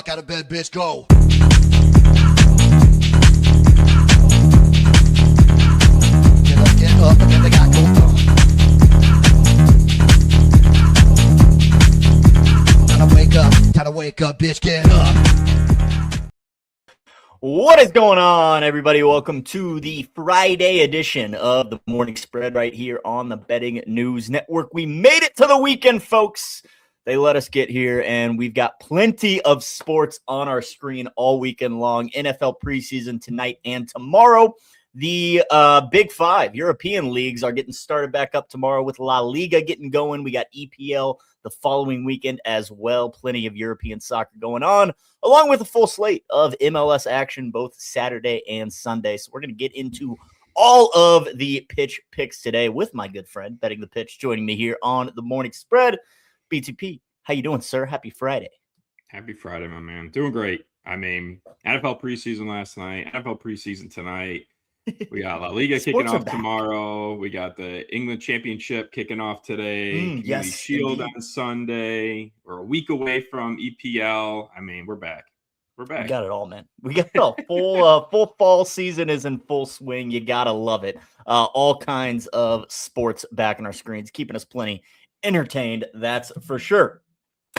fuck out of bed, bitch. Go. Get up, and they got go. Time to wake up, bitch. Get up. What is going on, everybody? Welcome to the Friday edition of the Morning Spread right here on the Betting News Network. We made it to the weekend, folks. They let us get here, and we've got plenty of sports on our screen all weekend long. NFL preseason tonight and tomorrow. The Big Five European leagues are getting started back up tomorrow with La Liga getting going. We got EPL the following weekend as well. Plenty of European soccer going on, along with a full slate of MLS action both Saturday and Sunday. So we're going to get into all of the pitch picks today with my good friend, Betting the Pitch, joining me here on the Morning Spread. BTP, how you doing, sir? Happy Friday. Happy Friday, my man. Doing great. I mean, NFL preseason last night, NFL preseason tonight. We got La Liga kicking off tomorrow. We got the England Championship kicking off today. Community Shield on Sunday. We're a week away from EPL. I mean, we're back. We're back. We got it all, man. We got a full fall season is in full swing. You gotta love it. All kinds of sports back on our screens, keeping us plenty entertained. That's for sure.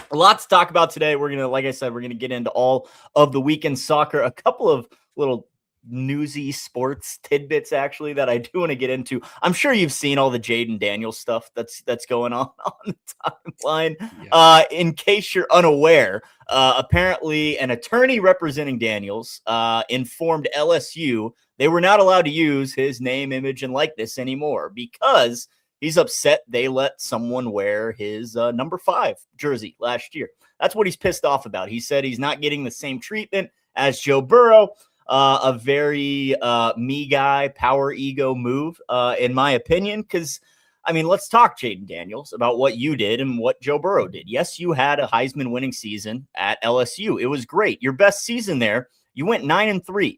A lot to talk about today. We're gonna, like I said, we're gonna get into all of the weekend soccer. A couple of little newsy sports tidbits actually that I do want to get into. I'm sure you've seen all the Jaden Daniels stuff that's going on the timeline. Yeah. In case you're unaware, apparently an attorney representing Daniels informed LSU they were not allowed to use his name, image, and likeness anymore because he's upset they let someone wear his number 5 jersey last year. That's what he's pissed off about. He said he's not getting the same treatment as Joe Burrow. A very me guy, power ego move, in my opinion, because, I mean, let's talk, Jaden Daniels, about what you did and what Joe Burrow did. Yes, you had a Heisman winning season at LSU. It was great. Your best season there, you went 9-3.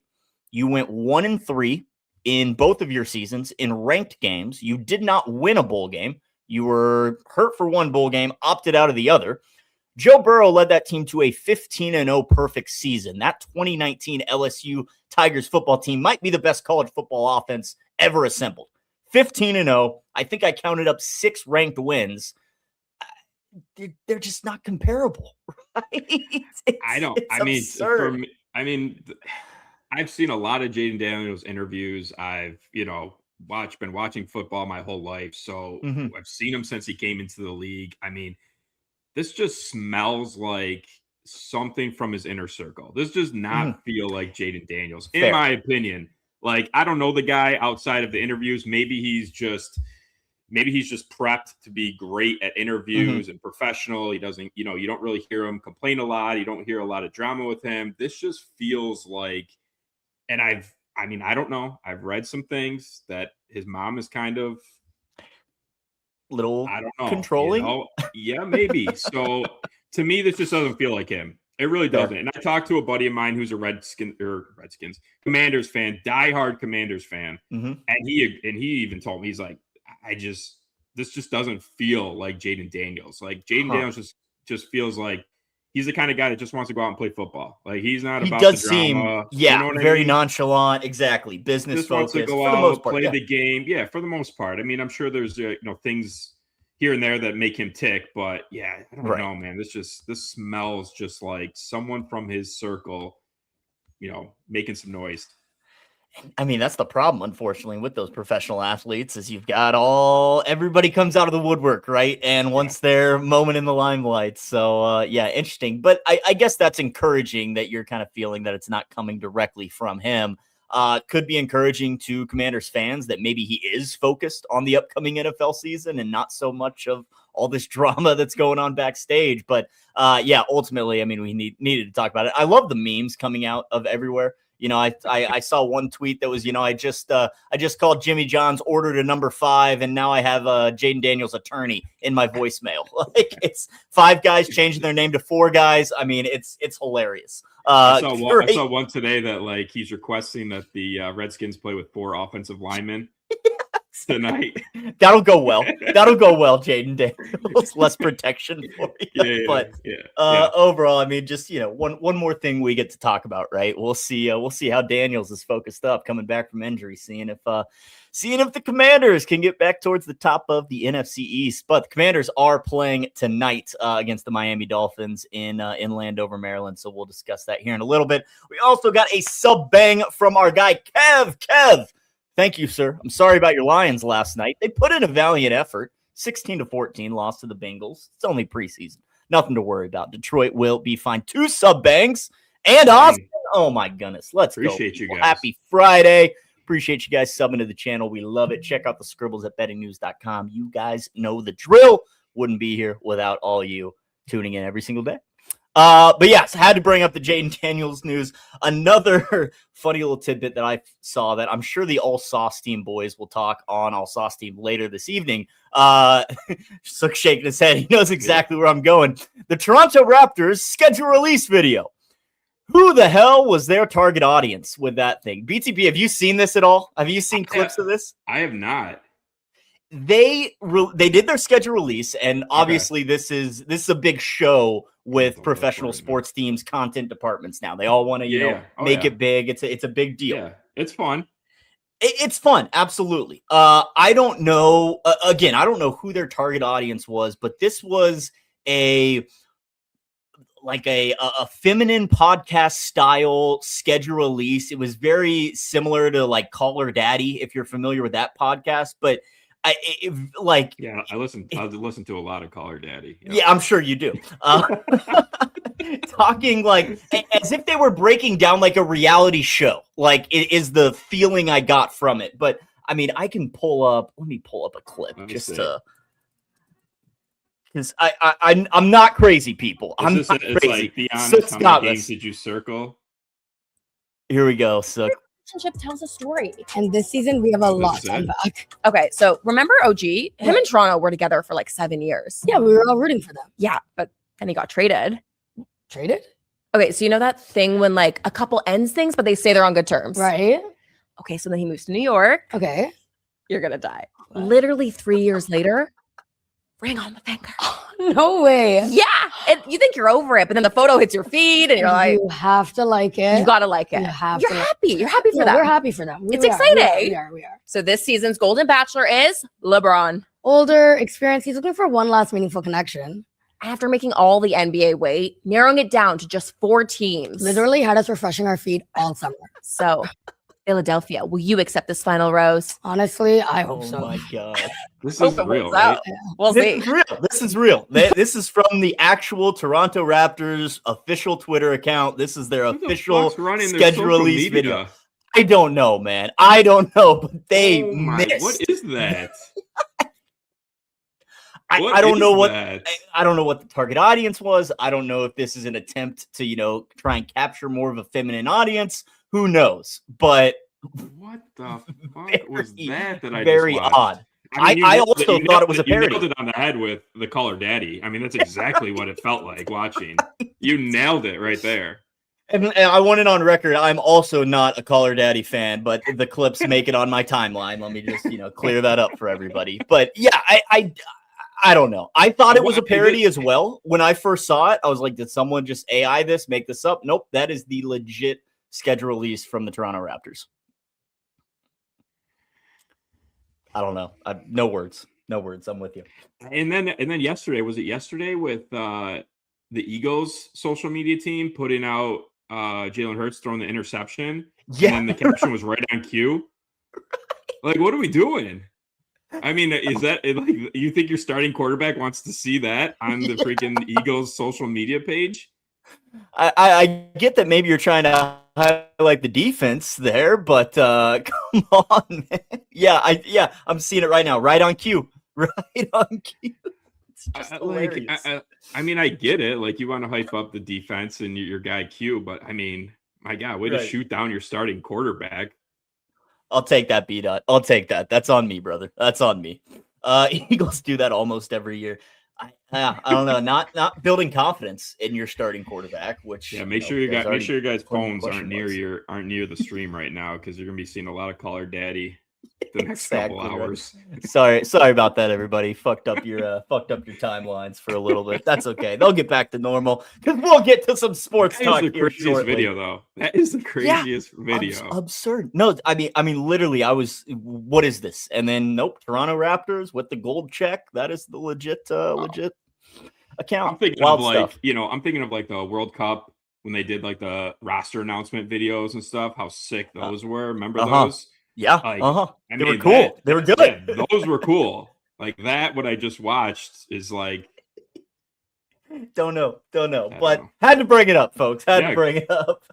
You went 1-3 in both of your seasons in ranked games. You did not win a bowl game. You were hurt for one bowl game, opted out of the other. Joe Burrow led that team to a 15-0 perfect season. That 2019 LSU Tigers football team might be the best college football offense ever assembled. 15-0. I think I counted up 6 ranked wins. They're just not comparable, right? Absurd. I've seen a lot of Jaden Daniels interviews. I've, been watching football my whole life. So I've seen him since he came into the league. I mean, this just smells like something from his inner circle. This does not feel like Jaden Daniels, in my opinion. Like, I don't know the guy outside of the interviews. Maybe he's just prepped to be great at interviews and professional. He doesn't, you don't really hear him complain a lot. You don't hear a lot of drama with him. This just feels like, and I don't know. I've read some things that his mom is kind of little, I don't know, controlling. Yeah, maybe. So to me, this just doesn't feel like him. It really doesn't. And I talked to a buddy of mine who's a Redskins Commanders fan, diehard Commanders fan, and he even told me, he's like, this just doesn't feel like Jaden Daniels. Like Jaden Daniels just feels like he's the kind of guy that just wants to go out and play football. Like, he's not about the drama. Seem, very nonchalant. Exactly. Business just focused. Wants to go out, play the game. Yeah, for the most part. I mean, I'm sure there's things here and there that make him tick, but yeah, I don't know, man. This smells just like someone from his circle, making some noise. I mean, that's the problem, unfortunately, with those professional athletes is you've got everybody comes out of the woodwork, right? And once their moment in the limelight. So, interesting. But I guess that's encouraging that you're kind of feeling that it's not coming directly from him. Could be encouraging to Commanders fans that maybe he is focused on the upcoming NFL season and not so much of all this drama that's going on backstage. But, ultimately, I mean, we needed to talk about it. I love the memes coming out of everywhere. I saw one tweet that was, I just called Jimmy John's, ordered a number 5, and now I have Jaden Daniels' attorney in my voicemail. Like, it's 5 guys changing their name to 4 guys. I mean, it's hilarious. I saw one today that, like, he's requesting that the Redskins play with 4 offensive linemen. tonight. That'll go well. That'll go well, Jaden Daniels. Less protection for you. But overall, I mean, just one more thing we get to talk about, right? We'll see how Daniels is focused up coming back from injury, seeing if the Commanders can get back towards the top of the NFC East. But the Commanders are playing tonight against the Miami Dolphins in Landover, Maryland. So we'll discuss that here in a little bit. We also got a sub bang from our guy Kev. Thank you, sir. I'm sorry about your Lions last night. They put in a valiant effort. 16-14 loss to the Bengals. It's only preseason. Nothing to worry about. Detroit will be fine. 2 sub bangs and Austin. Oh my goodness. Let's Appreciate go. You guys. Happy Friday. Appreciate you guys subbing to the channel. We love it. Check out the scribbles at bettingnews.com. You guys know the drill. Wouldn't be here without all you tuning in every single day. But yes, had to bring up the Jaden Daniels news. Another funny little tidbit that I saw that I'm sure the All Sauce Team boys will talk on All Sauce Team later this evening. Sook shaking his head. He knows exactly where I'm going. The Toronto Raptors schedule release video. Who the hell was their target audience with that thing? BTP, have you seen this at all? Have you seen clips of this? I have not. They did their schedule release, and obviously this is a big show with professional sports teams, content departments. Now they all want to make it big. It's a big deal. Yeah, it's fun. It's fun, absolutely. I don't know. Again, I don't know who their target audience was, but this was a feminine podcast style schedule release. It was very similar to like Call Her Daddy, if you're familiar with that podcast, but. I listen to a lot of Call Her Daddy. Yeah, I'm sure you do. Talking like as if they were breaking down like a reality show. Like it is the feeling I got from it. But I mean, let me pull up a clip just to because I'm not crazy, people. I'm not crazy. It's like be honest, how many games did you circle? Here we go. So relationship tells a story, and this season we have a lot to unpack. Okay, so remember OG? Him and Toronto were together for like 7 years. Yeah, we were all rooting for them. Yeah, but then he got traded. Traded? Okay, so you know that thing when like a couple ends things, but they say they're on good terms, right? Okay, so then he moves to New York. Okay, you're gonna die. What? Literally 3 years later, ring on the finger. No way. Yeah. And you think you're over it, but then the photo hits your feed and you're like, you have to like it. You gotta like it. You're happy. You're happy for them. We're happy for them. It's exciting. We are. So this season's Golden Bachelor is LeBron. Older, experienced. He's looking for one last meaningful connection. After making all the NBA weight, narrowing it down to just 4 teams. Literally had us refreshing our feed all summer. So Philadelphia, will you accept this final rose? Honestly, I hope so. Oh my God. This is real, right? Yeah. We'll see. This is real. This is from the actual Toronto Raptors official Twitter account. This is their official schedule release video. I don't know, man. I don't know, but they missed. What is that? I don't know I don't know what the target audience was. I don't know if this is an attempt to, try and capture more of a feminine audience. Who knows? But what the fuck was that I very just watched? Odd. I also thought it was a parody. You nailed it on the head with the Call Her Daddy. I mean, that's exactly what it felt like watching. You nailed it right there. And I want it on record. I'm also not a Call Her Daddy fan, but the clips make it on my timeline. Let me just, clear that up for everybody. But yeah, I don't know. I thought it was a parody as well. When I first saw it, I was like, did someone just AI this, make this up? Nope. That is the legit schedule release from the Toronto Raptors. I don't know. No words. I'm with you. And then yesterday, was it yesterday with the Eagles social media team putting out Jalen Hurts throwing the interception? Yeah. And then the caption was right on cue. Like, what are we doing? I mean, is that like you think your starting quarterback wants to see that on the freaking Eagles social media page? I get that maybe you're trying to highlight the defense there, but come on, man. Yeah, I'm seeing it right now, right on cue. Right on cue. It's just hilarious. I mean, I get it. Like, you want to hype up the defense and your guy Q, but I mean, my God, way to shoot down your starting quarterback. I'll take that, B-Dot. I'll take that. That's on me, brother. That's on me. Eagles do that almost every year. I don't know. Not building confidence in your starting quarterback. Which make sure your guys' phones aren't near the stream right now, because you're gonna be seeing a lot of Call Her Daddy the next couple hours. Sorry about that, everybody. Fucked up your timelines for a little bit. That's okay. They'll get back to normal because we'll get to some sports talk That is the here craziest shortly. video, though. That is the craziest video. Absurd. No, I mean, literally, I was. What is this? And then, nope. Toronto Raptors with the gold check. That is the legit account. I'm thinking Wild of like stuff. I'm thinking of like the World Cup when they did like the roster announcement videos and stuff. How sick those were. Remember those? Yeah. Like, They were cool. They were good. Yeah, those were cool. Like that, what I just watched is like. Don't know. But had to bring it up, folks. Had to bring it up.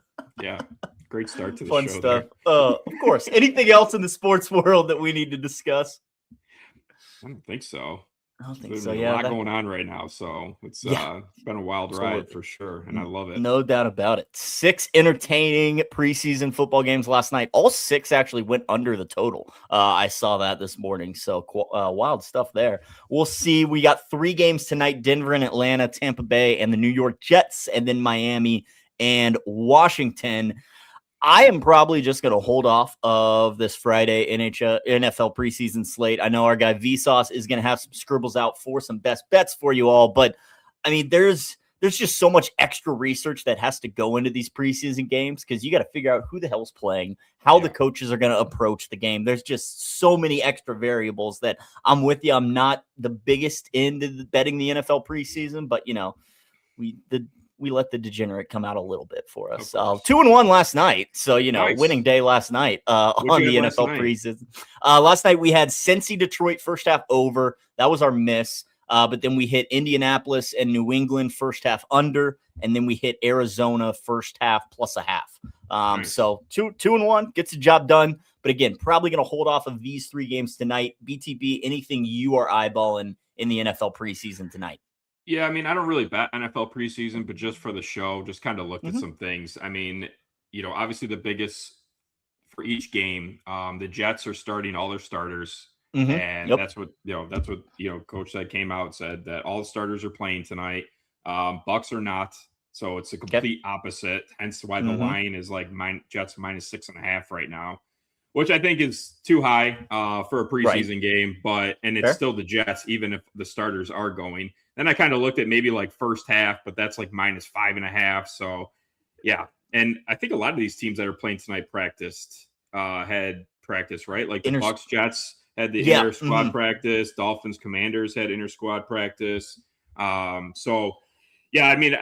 Yeah. Great start to the Fun show. Stuff. Of course. Anything else in the sports world that we need to discuss? I don't think so. I don't think There's so. a Yeah. lot going on right now. So it's been a wild ride for sure. And I love it. No doubt about it. 6 entertaining preseason football games last night. All 6 actually went under the total. I saw that this morning. So wild stuff there. We'll see. We got 3 games tonight: Denver and Atlanta, Tampa Bay, and the New York Jets, and then Miami and Washington. I am probably just going to hold off of this Friday NFL preseason slate. I know our guy Vsauce is going to have some scribbles out for some best bets for you all, but I mean, there's just so much extra research that has to go into these preseason games because you got to figure out who the hell's playing, how the coaches are going to approach the game. There's just so many extra variables that I'm with you. I'm not the biggest into betting the NFL preseason, but we let the degenerate come out a little bit for us. 2-1 last night. So, nice. Winning day last night on the NFL preseason. Last night we had Cincy Detroit first half over. That was our miss. But then we hit Indianapolis and New England first half under. And then we hit Arizona first half plus a half. Nice. So 2-1 gets the job done. But again, probably going to hold off of these 3 games tonight. BTB, anything you are eyeballing in the NFL preseason tonight? Yeah, I mean, I don't really bet NFL preseason, but just for the show, just kind of looked at some things. I mean, obviously the biggest for each game, the Jets are starting all their starters. And that's what Coach said, came out, said that all the starters are playing tonight. Bucks are not. So it's a complete opposite. Hence why the line is like Jets minus 6.5 right now, which I think is too high for a preseason game. But it's still the Jets, even if the starters are going. Then I kind of looked at maybe like first half, but that's like minus 5.5. So, yeah. And I think a lot of these teams that are playing tonight had practice, right? Like the Bucks, Jets had the inter squad practice. Dolphins, Commanders had inter squad practice. So, yeah, I mean,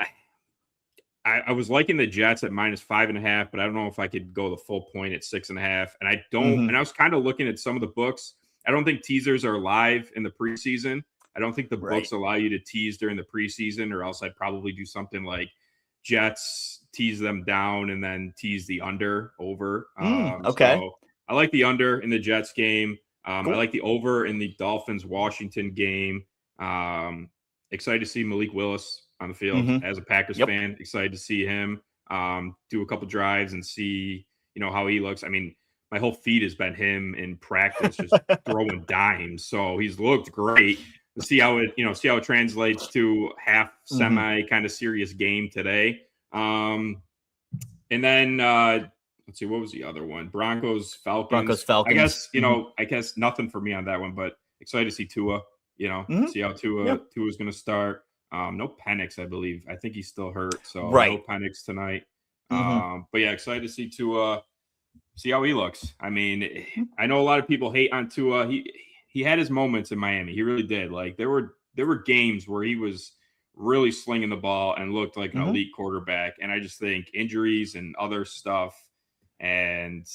I was liking the Jets at minus 5.5, but I don't know if I could go the full point at 6.5. And I don't. And I was kind of looking at some of the books. I don't think teasers are live in the preseason. I don't think the books allow you to tease during the preseason, or else I'd probably do something like Jets, tease them down, and then tease the over. So I like the under in the Jets game. I like the over in the Dolphins-Washington game. Excited to see Malik Willis on the field as a Packers fan. Excited to see him do a couple drives and see, how he looks. I mean, my whole feed has been him in practice, just throwing dimes. So he's looked great. See how it translates to half semi kind of serious game today. And then let's see, what was the other one? Broncos Falcons. I guess I guess nothing for me on that one, but excited to see Tua. See how Tua is going to start. No Penix, I believe. I think he's still hurt, so no Penix tonight. But yeah, excited to see Tua. See how he looks. I mean, I know a lot of people hate on Tua. He had his moments in Miami. He really did. Like there were games where he was really slinging the ball and looked like an elite quarterback. And I just think injuries and other stuff and,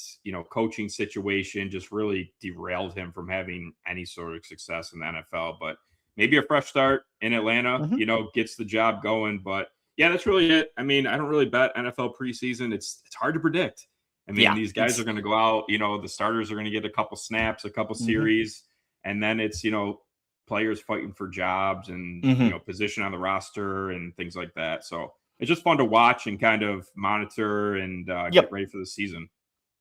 coaching situation just really derailed him from having any sort of success in the NFL. But maybe a fresh start in Atlanta, gets the job going. But yeah, that's really it. I mean, I don't really bet NFL preseason. It's hard to predict. I mean, these guys are going to go out, the starters are going to get a couple snaps, a couple series. And then it's, players fighting for jobs and, position on the roster and things like that. So it's just fun to watch and kind of monitor and get ready for the season.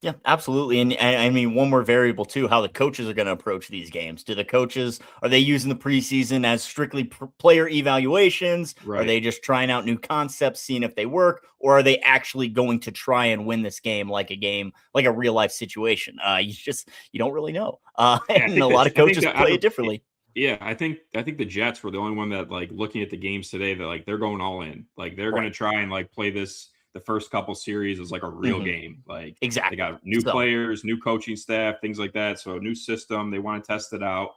Yeah, absolutely. And I mean, one more variable too, how the coaches are going to approach these games. Are they using the preseason as strictly player evaluations? Right. Are they just trying out new concepts, seeing if they work? Or are they actually going to try and win this game, like a real life situation? You don't really know. And a lot of coaches play it differently. Yeah, I think the Jets were the only one that, like, looking at the games today, that like they're going all in. Like they're going to try and like play the first couple series as like a real game. Like exactly. They got new players, new coaching staff, things like that. So a new system, they want to test it out.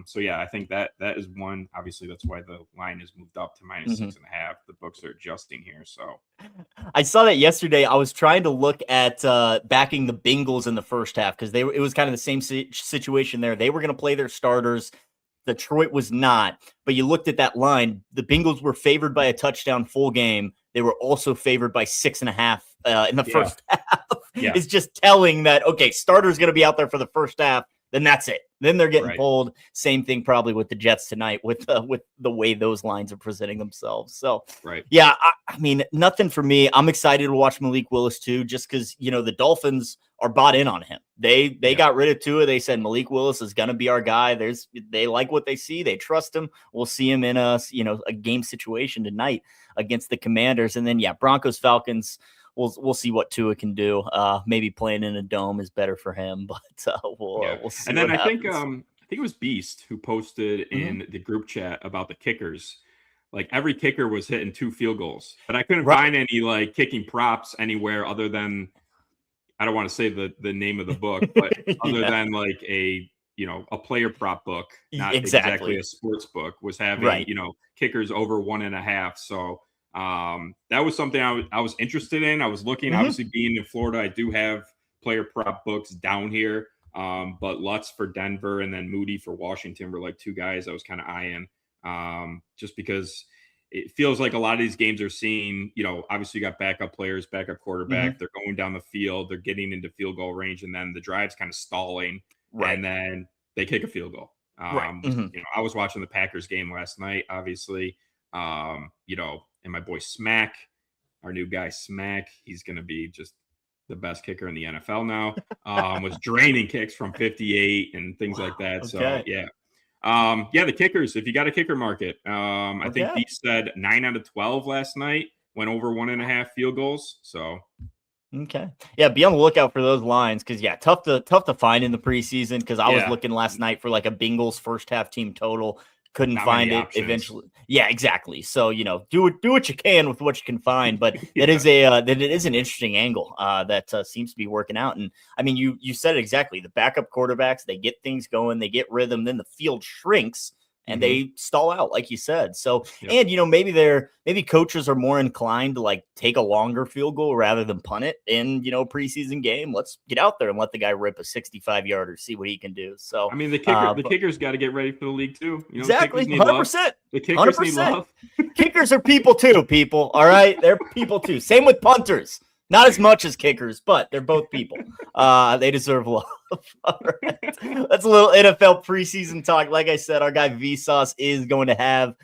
So yeah, I think that is one. Obviously, that's why the line is moved up to -6.5. The books are adjusting here. So I saw that yesterday. I was trying to look at backing the Bengals in the first half because it was kind of the same situation there. They were going to play their starters. Detroit was not, but you looked at that line. The Bengals were favored by a touchdown full game. They were also favored by 6.5 in the first half. Yeah. It's just telling that, okay, starter's going to be out there for the first half. Then that's it. Then they're getting pulled. Same thing probably with the Jets tonight with the way those lines are presenting themselves. So, yeah, I mean, nothing for me. I'm excited to watch Malik Willis too, just because, the Dolphins are bought in on him. They got rid of Tua. They said Malik Willis is going to be our guy. They like what they see. They trust him. We'll see him in a game situation tonight against the Commanders. And then, Broncos, Falcons. We'll see what Tua can do. Maybe playing in a dome is better for him, but we'll see. And then I think it was Beast who posted in the group chat about the kickers. Like every kicker was hitting 2 field goals, but I couldn't find any like kicking props anywhere other than, I don't want to say the name of the book, but other than like a player prop book, not exactly a sports book, was having kickers over 1.5. So that was something I was interested in. I was looking, obviously being in Florida, I do have player prop books down here. But Lutz for Denver and then Moody for Washington were like 2 guys I was kind of eyeing. Just because it feels like a lot of these games are seeing, obviously you got backup players, backup quarterback, they're going down the field, they're getting into field goal range, and then the drive's kind of stalling, and then they kick a field goal. I was watching the Packers game last night, obviously, and my boy Smack, our new guy Smack, he's going to be just the best kicker in the NFL now, was draining kicks from 58 and things like that. So, the kickers, if you got a kicker market, I think he said 9 out of 12 last night went over 1.5 field goals. So, be on the lookout for those lines because tough to find in the preseason because I was looking last night for like a Bengals first half team total. Couldn't find it eventually. Yeah, exactly. So, do what you can with what you can find, but it is an interesting angle that seems to be working out. And I mean, you said it exactly. The backup quarterbacks, they get things going, they get rhythm, then the field shrinks and they stall out, like you said. So, and maybe coaches are more inclined to like take a longer field goal rather than punt it in, preseason game. Let's get out there and let the guy rip a 65-yarder, see what he can do. So, I mean, the kickers got to get ready for the league too. Exactly. 100%. The kickers 100%. Need love. Kickers are people too, people. All right. They're people too. Same with punters. Not as much as kickers, but they're both people. They deserve love. All right. That's a little NFL preseason talk. Like I said, our guy Vsauce is going to have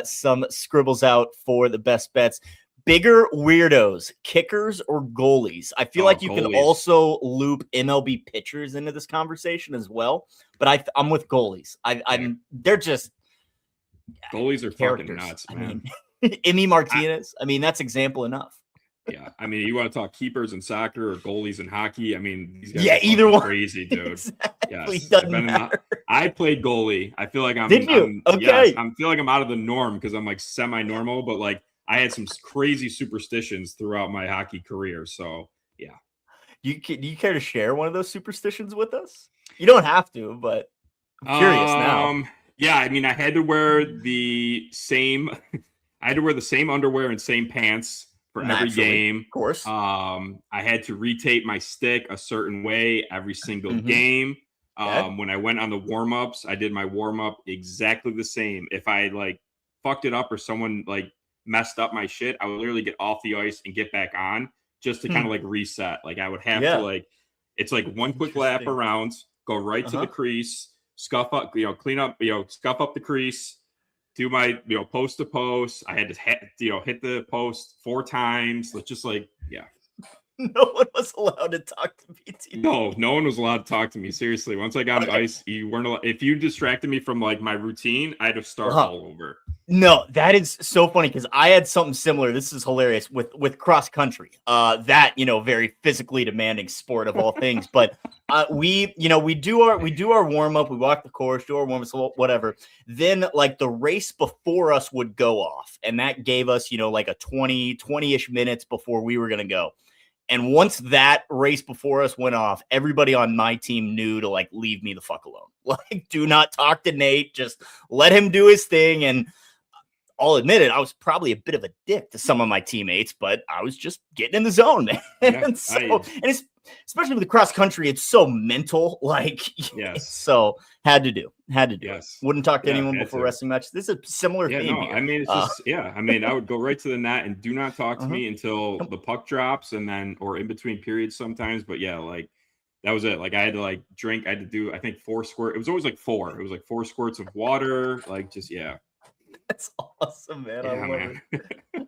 some scribbles out for the best bets. Bigger weirdos, kickers or goalies? I feel like you can also loop MLB pitchers into this conversation as well. But I'm with goalies. They're just goalies are characters. Fucking nuts, man. I mean, Emi Martinez. I mean, that's example enough. Yeah, I mean, you want to talk keepers in soccer or goalies in hockey? I mean, these guys are either one. Crazy, dude. Exactly. Yes, I played goalie. I feel like I'm. Did you? Okay. Yes, I feel like I'm out of the norm because I'm like semi-normal, but like I had some crazy superstitions throughout my hockey career. So yeah. Do you care to share one of those superstitions with us? You don't have to, but I'm curious now. Yeah, I mean, I had to wear the same. I had to wear the same underwear and same pants for every game. Of course. I had to retape my stick a certain way every single game. When I went on the warm-ups, I did my warm-up exactly the same. If I like fucked it up or someone like messed up my shit, I would literally get off the ice and get back on just to kind of like reset. Like I would have to like, it's like one quick lap around, go right to the crease, scuff up, clean up, scuff up the crease, do my, post to post. I had to, hit the post 4 times. It's just like, No one was allowed to talk to BT. No one was allowed to talk to me. Seriously. Once I got on ice, you weren't allowed. If you distracted me from like my routine, I'd have started all over. No, that is so funny because I had something similar. This is hilarious with cross country. That very physically demanding sport of all things. But we do our warm up. We walk the course, do our warm up, whatever. Then like the race before us would go off, and that gave us like a 20-ish minutes before we were gonna go. And once that race before us went off, everybody on my team knew to like leave me the fuck alone. Like, do not talk to Nate. Just let him do his thing. And I'll admit it, I was probably a bit of a dick to some of my teammates, but I was just getting in the zone, man. Yeah, and it's especially with the cross country, it's so mental. Like, yes. So had to do yes. it. Wouldn't talk to anyone before wrestling matches. This is a similar thing. No, here. I mean, it's just, I mean, I would go right to the net and do not talk to me until the puck drops and then, or in between periods sometimes. But yeah, like that was it. Like I had to like drink. I had to do, I think 4 squirts. It was always like 4. It was like 4 squirts of water. Like just, That's awesome, man. Yeah, I love man. it.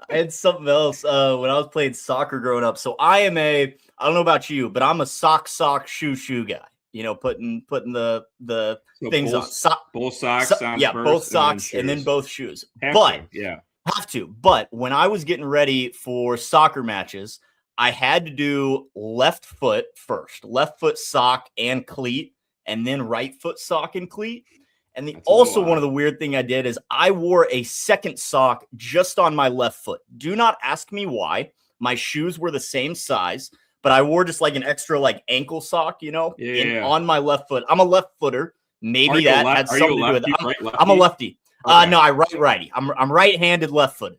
I had something else when I was playing soccer growing up. So I don't know about you, but I'm a sock, shoe guy. Putting the things on. Both socks on yeah, first, both socks and then both shoes. Have to. But when I was getting ready for soccer matches, I had to do left foot first. Left foot sock and cleat, and then right foot sock and cleat. And one of the weird thing I did is I wore a second sock just on my left foot. Do not ask me why. My shoes were the same size, but I wore just like an extra like ankle sock, on my left foot. I'm a left footer. Maybe that had something to do with it. I'm a lefty. Okay. No, I righty. I'm right-handed left footed.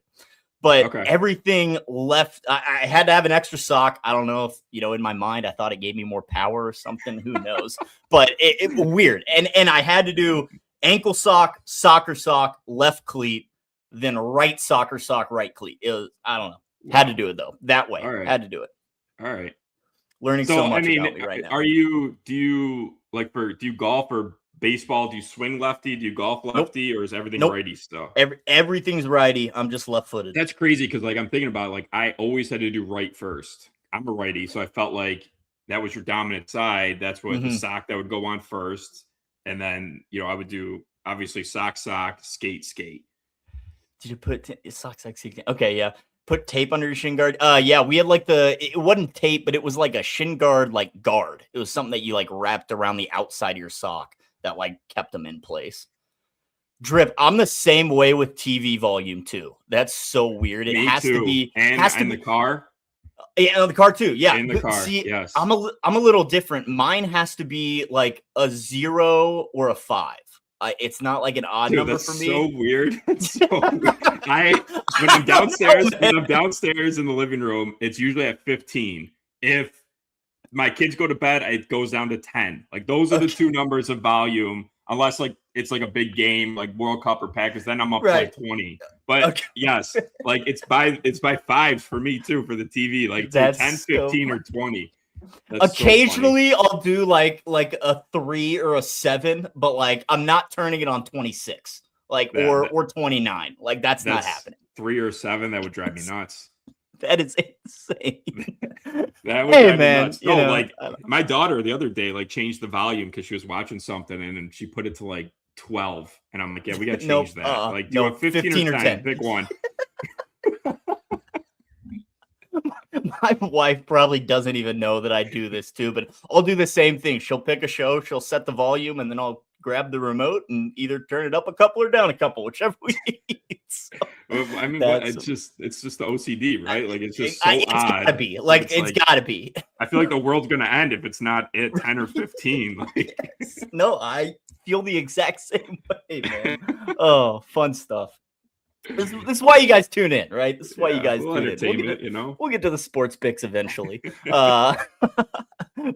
But everything left, I had to have an extra sock. I don't know if, in my mind, I thought it gave me more power or something. Who knows? But it weird. And I had to do ankle sock, soccer sock, left cleat, then right soccer sock, right cleat. It was, I don't know. Had to do it, though. That way. All right. Had to do it. All right. Learning so much about me right now. Do you golf or baseball? Do you swing lefty? Do you golf lefty? Or is everything righty still? Everything's righty. I'm just left footed. That's crazy because like I'm thinking about it, like I always had to do right first. I'm a righty, so I felt like that was your dominant side. That's what the sock that would go on first. And then, I would do obviously sock, skate. Did you put sock, skate? Okay, yeah. Put tape under your shin guard. Yeah, we had like it wasn't tape, but it was like a shin guard, like guard. It was something that you like wrapped around the outside of your sock that like kept them in place. Drip, I'm the same way with TV volume too. That's so weird. It has to be in the car. Yeah, in the car too. Yeah, in the car. See, yes, I'm a little different. Mine has to be like a 0 or a 5. It's not like an odd number for me. So weird. When I'm downstairs in the living room, it's usually at 15. If my kids go to bed, it goes down to 10. Like those are the 2 numbers of volume, unless like it's like a big game like World Cup or Packers, then I'm up to like 20. But yes, like it's by 5s for me too for the TV. Like it's 10, 15, or 20. That's occasionally I'll do like a 3 or a 7, but like I'm not turning it on 26, like or 29. Like that's not happening. 3 or 7, that would drive me nuts. That is insane. That would drive me nuts. No, like my daughter the other day like changed the volume because she was watching something and then she put it to like 12, and I'm like, yeah, we got to change that. Like, do you want 15 or 10? Pick one. My wife probably doesn't even know that I do this too, but I'll do the same thing. She'll pick a show, she'll set the volume, and then I'll grab the remote and either turn it up a couple or down a couple, whichever we need. So, I mean, it's just the OCD, right? Like it's just so odd. Gotta be. Like it's gotta be. I feel like the world's gonna end if it's not at 10 or 15. Like. No, I feel the exact same way, man. Oh, fun stuff. This is why you guys tune in, right? This is why you guys tune in. We'll get to the sports picks eventually.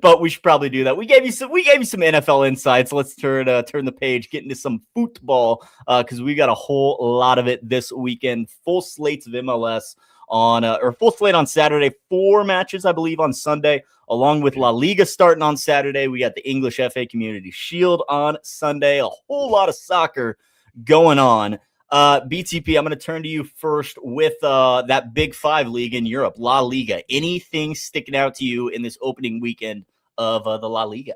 But we should probably do that. We gave you some NFL insights. Let's turn the page, get into some football because we got a whole lot of it this weekend. Full slates of MLS full slate on Saturday. 4 matches, I believe, on Sunday, along with La Liga starting on Saturday. We got the English FA Community Shield on Sunday. A whole lot of soccer going on. BTP, I'm going to turn to you first with that Big Five league in Europe, La Liga. Anything sticking out to you in this opening weekend of the La Liga?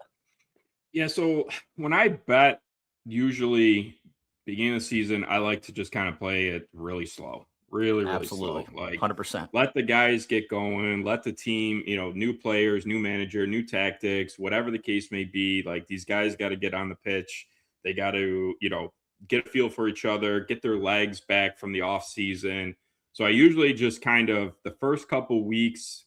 Yeah, so when I bet, usually beginning of the season, I like to just kind of play it really slow, really Absolutely. slow. Like 100%. let the guys get going, let the team, new players, new manager, new tactics, whatever the case may be. Like these guys got to get on the pitch. They got to, get a feel for each other, get their legs back from the off season. So I usually just kind of the first 2 weeks,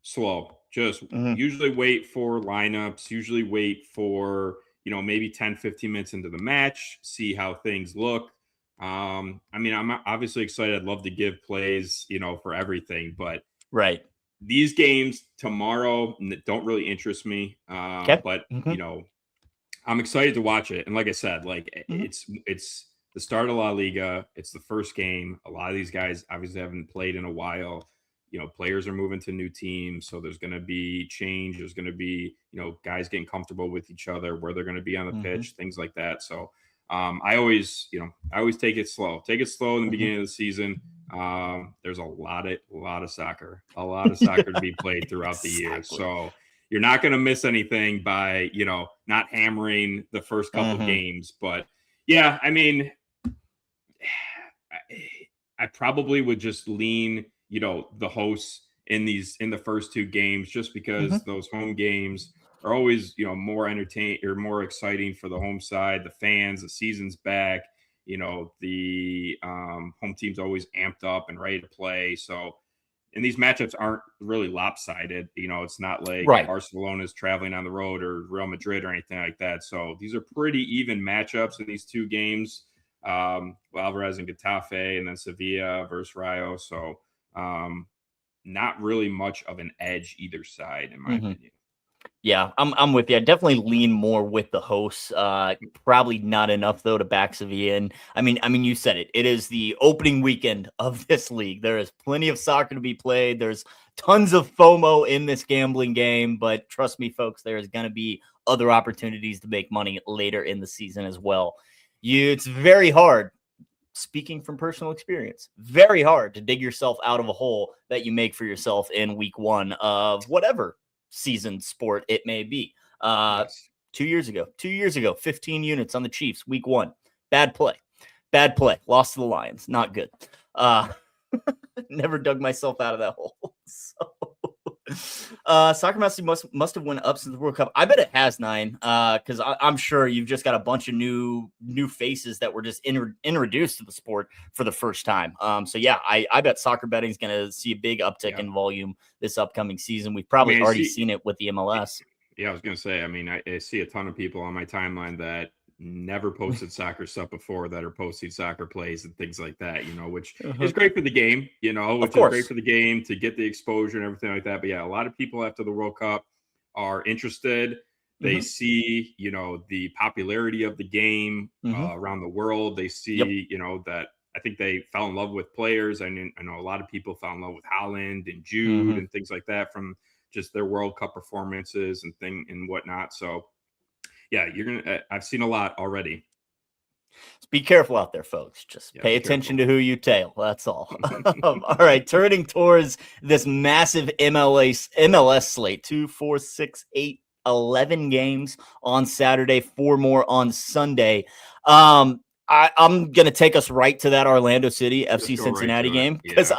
slow. Just usually wait for lineups, usually wait for, maybe 10, 15 minutes into the match, see how things look. I'm obviously excited. I'd love to give plays, for everything, but right. These games tomorrow don't really interest me. But I'm excited to watch it. And like I said, it's the start of La Liga. It's the first game. A lot of these guys obviously haven't played in a while. Players are moving to new teams. So there's going to be change. There's going to be, guys getting comfortable with each other, where they're going to be on the pitch, things like that. So I always take it slow. Take it slow in the beginning of the season. There's a lot of soccer to be played throughout the year. So you're not going to miss anything by, not hammering the first couple games. But yeah, I probably would just lean, the hosts in the first two games, just because those home games are always, more entertaining or more exciting for the home side, the fans, the season's back, the home team's always amped up and ready to play. So, and these matchups aren't really lopsided. It's not like Barcelona's traveling on the road or Real Madrid or anything like that. So these are pretty even matchups in these two games. Alvarez and Getafe, and then Sevilla versus Rayo. So not really much of an edge either side, in my opinion. Yeah, I'm with you. I definitely lean more with the hosts. Probably not enough though to back Sevilla. And I mean, you said it. It is the opening weekend of this league. There is plenty of soccer to be played. There's tons of FOMO in this gambling game, but trust me, folks, there is going to be other opportunities to make money later in the season as well. It's very hard. Speaking from personal experience, very hard to dig yourself out of a hole that you make for yourself in week one of whatever season sport it may be. 2 years ago, 15 units on the Chiefs, week one. Bad play. Lost to the Lions. Not good. Never dug myself out of that hole. Soccer Mastery must have went up since the World Cup. I bet it has, 9, because I'm sure you've just got a bunch of new faces that were just introduced to the sport for the first time. So yeah, I bet soccer betting is going to see a big uptick in volume this upcoming season. We've probably already seen it with the MLS. Yeah, I was going to say, I see a ton of people on my timeline that never posted soccer stuff before that are posting soccer plays and things like that, which is great for the game, which is great for the game to get the exposure and everything like that. But yeah, a lot of people after the World Cup are interested. They see, the popularity of the game around the world. They see, that I think they fell in love with players. I know a lot of people fell in love with Haaland and Jude and things like that from just their World Cup performances and whatnot. So yeah, I've seen a lot already. Be careful out there, folks. Just pay attention to who you tail. That's all. All right, turning towards this massive MLS slate: 2, 4, 6, 8, 11 games on Saturday, 4 more on Sunday. I'm going to take us right to that Orlando City FC Cincinnati game, because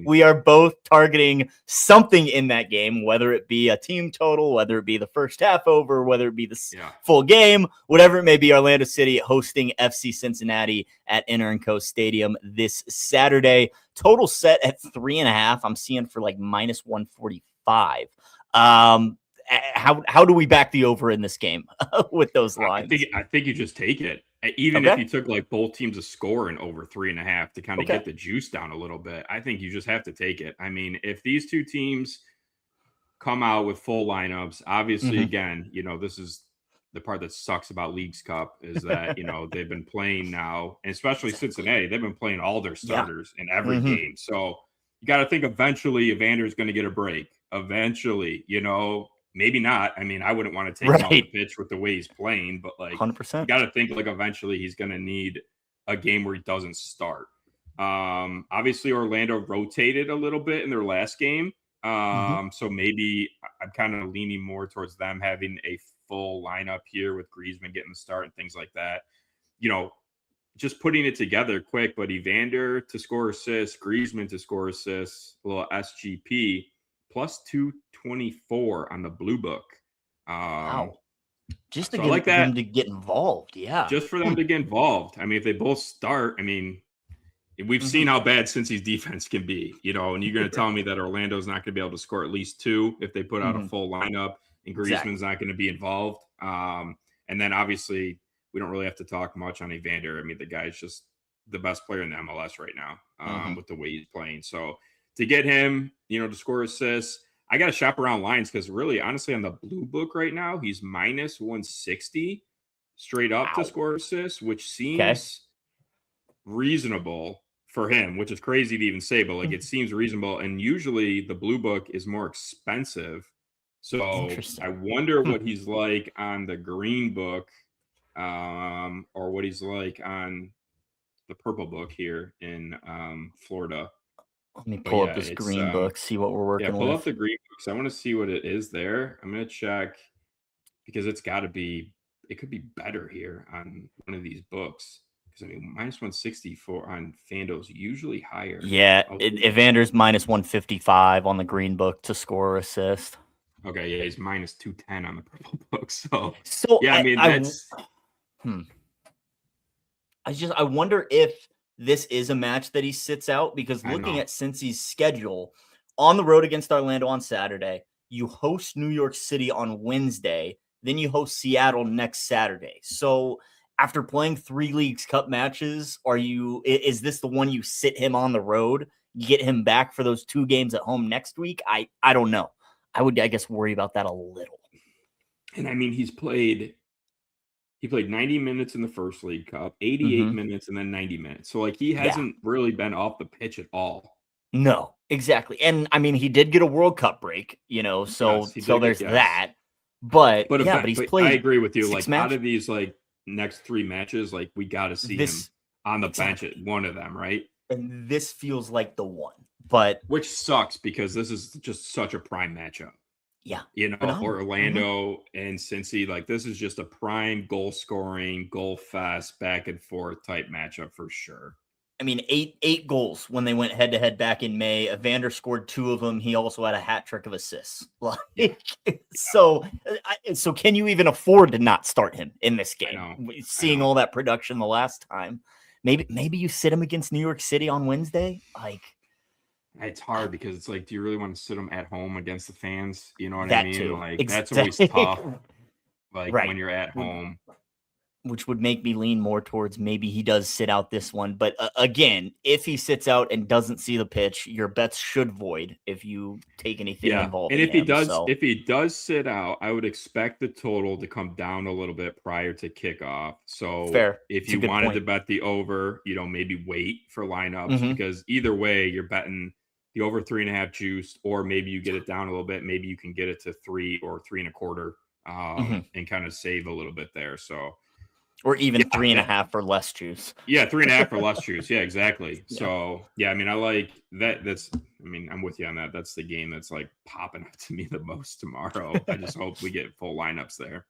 we are both targeting something in that game, whether it be a team total, whether it be the first half over, whether it be the full game, whatever it may be. Orlando City hosting FC Cincinnati at Inter & Co Stadium this Saturday. Total set at 3.5. I'm seeing for like minus 145. How do we back the over in this game with those lines? I think you just take it. Even if you took like both teams to score and over 3.5 to kind of get the juice down a little bit, I think you just have to take it. I mean, if these two teams come out with full lineups, obviously, again, this is the part that sucks about Leagues Cup is that, they've been playing now, and especially Cincinnati, they've been playing all their starters in every game. So you got to think eventually Evander's going to get a break. Eventually, maybe not. I mean, I wouldn't want to take him off the Right. pitch with the way he's playing, but like, 100%. you got to think like eventually he's going to need a game where he doesn't start. Obviously, Orlando rotated a little bit in their last game. So maybe I'm kind of leaning more towards them having a full lineup here with Griezmann getting the start and things like that. You know, just putting it together quick, but Evander to score assists, Griezmann to score assists, a little SGP, plus 224 on the blue book. Wow. Just to so get like them that, to get involved. Yeah. just for them to get involved. I mean, if they both start, I mean, we've seen how bad Cincy's defense can be, you know, and you're going to tell me that Orlando's not going to be able to score at least 2 if they put out a full lineup and Griezmann's not going to be involved. And then obviously we don't really have to talk much on Evander. I mean, the guy's just the best player in the MLS right now with the way he's playing. So to get him, you know, to score assists, I got to shop around lines because really, honestly, on the blue book right now, he's minus 160 straight up to score assists, which seems reasonable for him, which is crazy to even say, but like it seems reasonable. And usually the blue book is more expensive. So I wonder what he's like on the green book, or what he's like on the purple book here in Florida. Let me pull up this green book, see what we're working with. Pull up the green books. I want to see what it is there. I'm going to check because it could be better here on one of these books. I mean, minus 164 on FanDuel's usually higher. Yeah, Evander's minus 155 on the green book to score or assist. Okay, yeah, he's minus 210 on the purple book. So yeah, I mean, that's. I wonder if this is a match that he sits out because looking at Cincy's schedule on the road against Orlando on Saturday, you host New York City on Wednesday, then you host Seattle next Saturday. So after playing 3 Leagues Cup matches, is this the one you sit him on the road, get him back for those 2 games at home next week? I don't know. I would, I guess, worry about that a little. And I mean, he played 90 minutes in the first League Cup, 88 minutes, and then 90 minutes. So like he hasn't really been off the pitch at all. No, exactly. And I mean, he did get a World Cup break, you know, so there's that. But he's played. I agree with you. Like matches. out of these like next 3 matches, like we got to see him on the bench at one of them, right? And this feels like the one, but which sucks because this is just such a prime matchup. Yeah, you know, Orlando and Cincy, like this is just a prime goal scoring, goal fest, back and forth type matchup for sure. I mean, eight goals when they went head to head back in May. Evander scored 2 of them. He also had a hat trick of assists. So can you even afford to not start him in this game? Seeing all that production the last time, maybe you sit him against New York City on Wednesday. Like, it's hard because it's like, do you really want to sit them at home against the fans? You know what I mean? Too. Like that's always tough. Like when you're at home. Which would make me lean more towards maybe he does sit out this one. But again, if he sits out and doesn't see the pitch, your bets should void if you take anything involved. And if he does sit out, I would expect the total to come down a little bit prior to kickoff. So if you wanted to bet the over, you know, maybe wait for lineups because either way, you're betting the over 3.5 juice, or maybe you get it down a little bit. Maybe you can get it to 3 or 3.25 and kind of save a little bit there. So. Or even 3.5 for less juice. Yeah, 3.5 for less juice. Yeah, exactly. Yeah. So, I mean, I like that. I'm with you on that. That's the game that's like popping up to me the most tomorrow. I just hope we get full lineups there.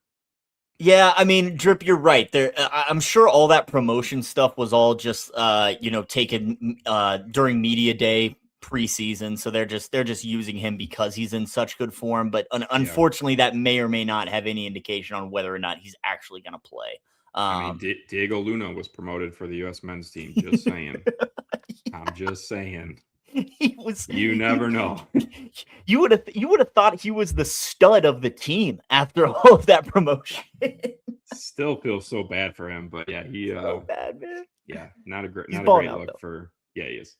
Yeah, I mean, Drip, you're right. I'm sure all that promotion stuff was all just, taken during media day preseason. So they're just using him because he's in such good form. But unfortunately, that may or may not have any indication on whether or not he's actually going to play. I mean, Diego Luna was promoted for the U.S. men's team. Just saying. I'm just saying. You never know. You would have thought he was the stud of the team after all of that promotion. Still feel so bad for him, but yeah, so bad, man. Yeah, not a great look for. Yeah, he is.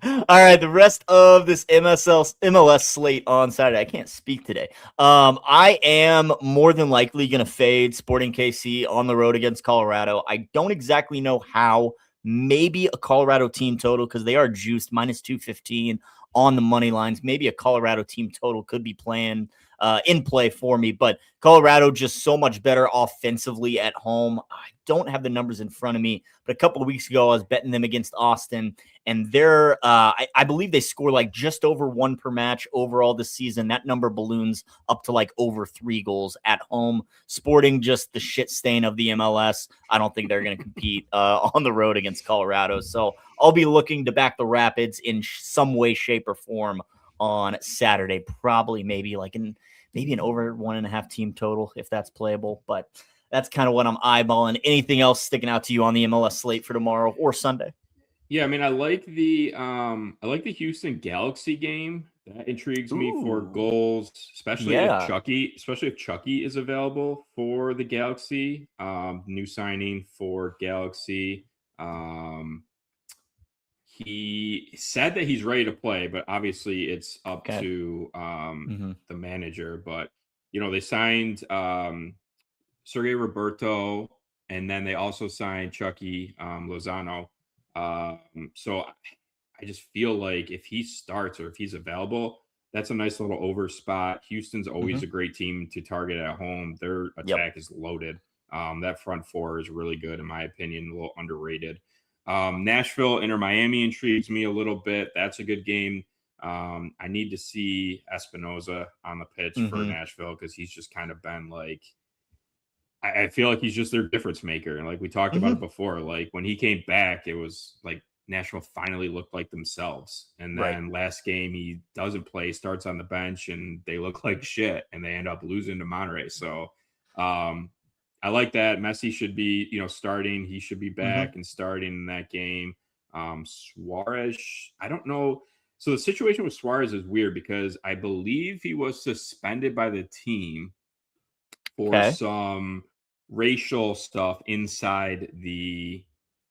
All right, the rest of this MLS slate on Saturday. I can't speak today. I am more than likely going to fade Sporting KC on the road against Colorado. I don't exactly know how. Maybe a Colorado team total because they are juiced minus 215 on the money lines. Maybe a Colorado team total could be in play for me, but Colorado just so much better offensively at home. I don't have the numbers in front of me, but a couple of weeks ago I was betting them against Austin, and I believe they score like just over 1 per match overall this season. That number balloons up to like over 3 goals at home. Sporting, just the shit stain of the MLS. I don't think they're going to compete on the road against Colorado. So I'll be looking to back the Rapids in some way, shape, or form on Saturday. Probably maybe an over 1.5 team total if that's playable. But that's kind of what I'm eyeballing. Anything else sticking out to you on the MLS slate for tomorrow or Sunday? Yeah, I mean, I like the Houston Galaxy game. That intrigues me for goals, especially if Chucky is available for the Galaxy. New signing for Galaxy. He said that he's ready to play, but obviously it's up to the manager. But they signed Sergei Roberto, and then they also signed Chucky Lozano. So I just feel like if he starts or if he's available, that's a nice little over spot. Houston's always a great team to target at home. Their attack is loaded. That front four is really good, in my opinion, a little underrated. Nashville, Inter Miami intrigues me a little bit. That's a good game. I need to see Espinoza on the pitch for Nashville, because he's just kind of been like, I feel like he's just their difference maker. And like we talked about it before, like when he came back, it was like Nashville finally looked like themselves. And then last game he doesn't play, starts on the bench, and they look like shit, and they end up losing to Monterey. So I like that. Messi should be, starting. He should be back and starting in that game. Suarez, I don't know. So the situation with Suarez is weird, because I believe he was suspended by the team for some racial stuff inside the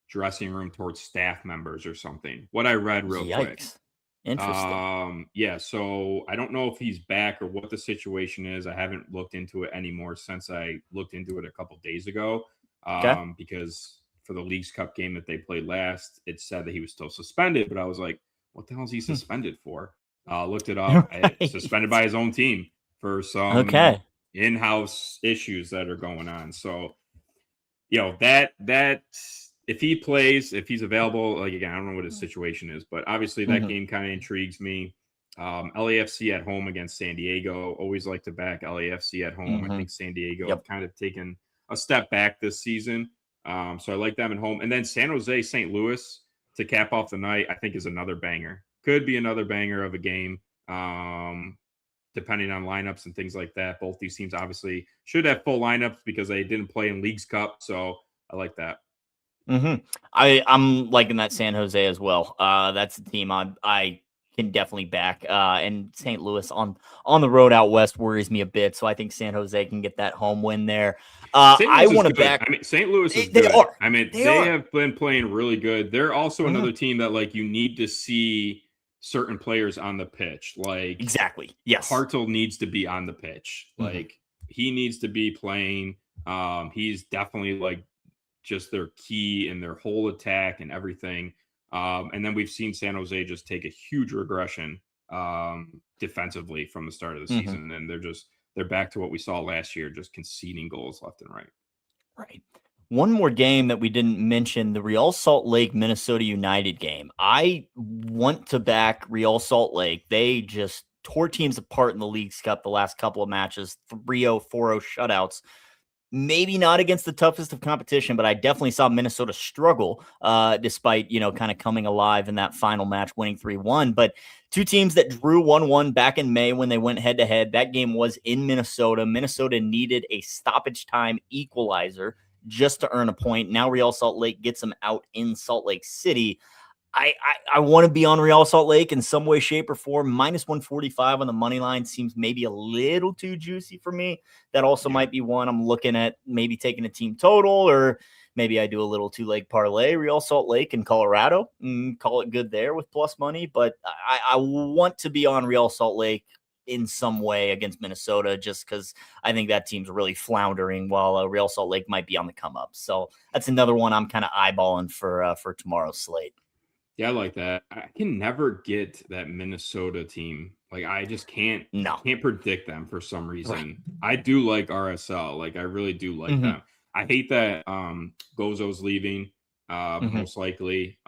dressing room towards staff members or something. What I read real quick. Interesting. Yeah, so I don't know if he's back or what the situation is. I haven't looked into it anymore since I looked into it a couple days ago. Because for the Leagues Cup game that they played last, it said that he was still suspended, but I was like, what the hell is he suspended for? Looked it up. Suspended by his own team for some in-house issues that are going on. So, that if he plays, if he's available, like, again, I don't know what his situation is, but obviously that game kind of intrigues me. LAFC at home against San Diego. Always like to back LAFC at home. I think San Diego have kind of taken a step back this season. So I like them at home. And then San Jose, St. Louis to cap off the night, I think is another banger. Could be another banger of a game, depending on lineups and things like that. Both these teams obviously should have full lineups because they didn't play in Leagues Cup. So I like that. I'm liking that San Jose as well. That's a team I can definitely back. And St. Louis on the road out west worries me a bit. So I think San Jose can get that home win there. I want to back. I mean, St. Louis is they good. Are. I mean, they have been playing really good. They're also another team that, like, you need to see certain players on the pitch. Like, exactly. Yes. Hartel needs to be on the pitch. Like, he needs to be playing. He's definitely like just their key in their whole attack and everything. And then we've seen San Jose just take a huge regression defensively from the start of the season. And they're back to what we saw last year, just conceding goals left and right. Right. One more game that we didn't mention, the Real Salt Lake Minnesota United game. I want to back Real Salt Lake. They just tore teams apart in the Leagues Cup the last couple of matches, 3-0, 4-0 shutouts. Maybe not against the toughest of competition, but I definitely saw Minnesota struggle despite, kind of coming alive in that final match, winning 3-1. But two teams that drew 1-1 back in May when they went head-to-head. That game was in Minnesota. Minnesota needed a stoppage time equalizer just to earn a point. Now Real Salt Lake gets them out in Salt Lake City. I want to be on Real Salt Lake in some way, shape, or form. Minus 145 on the money line seems maybe a little too juicy for me. That also might be one I'm looking at, maybe taking a team total, or maybe I do a little two-leg parlay, Real Salt Lake and Colorado, call it good there with plus money. But I want to be on Real Salt Lake in some way against Minnesota, just because I think that team's really floundering while Real Salt Lake might be on the come up. So that's another one I'm kind of eyeballing for tomorrow's slate. Yeah, I like that. I can never get that Minnesota team. Like I just can't predict them for some reason. Right. I do like RSL. Like I really do like them. I hate that Gozo's leaving. Most likely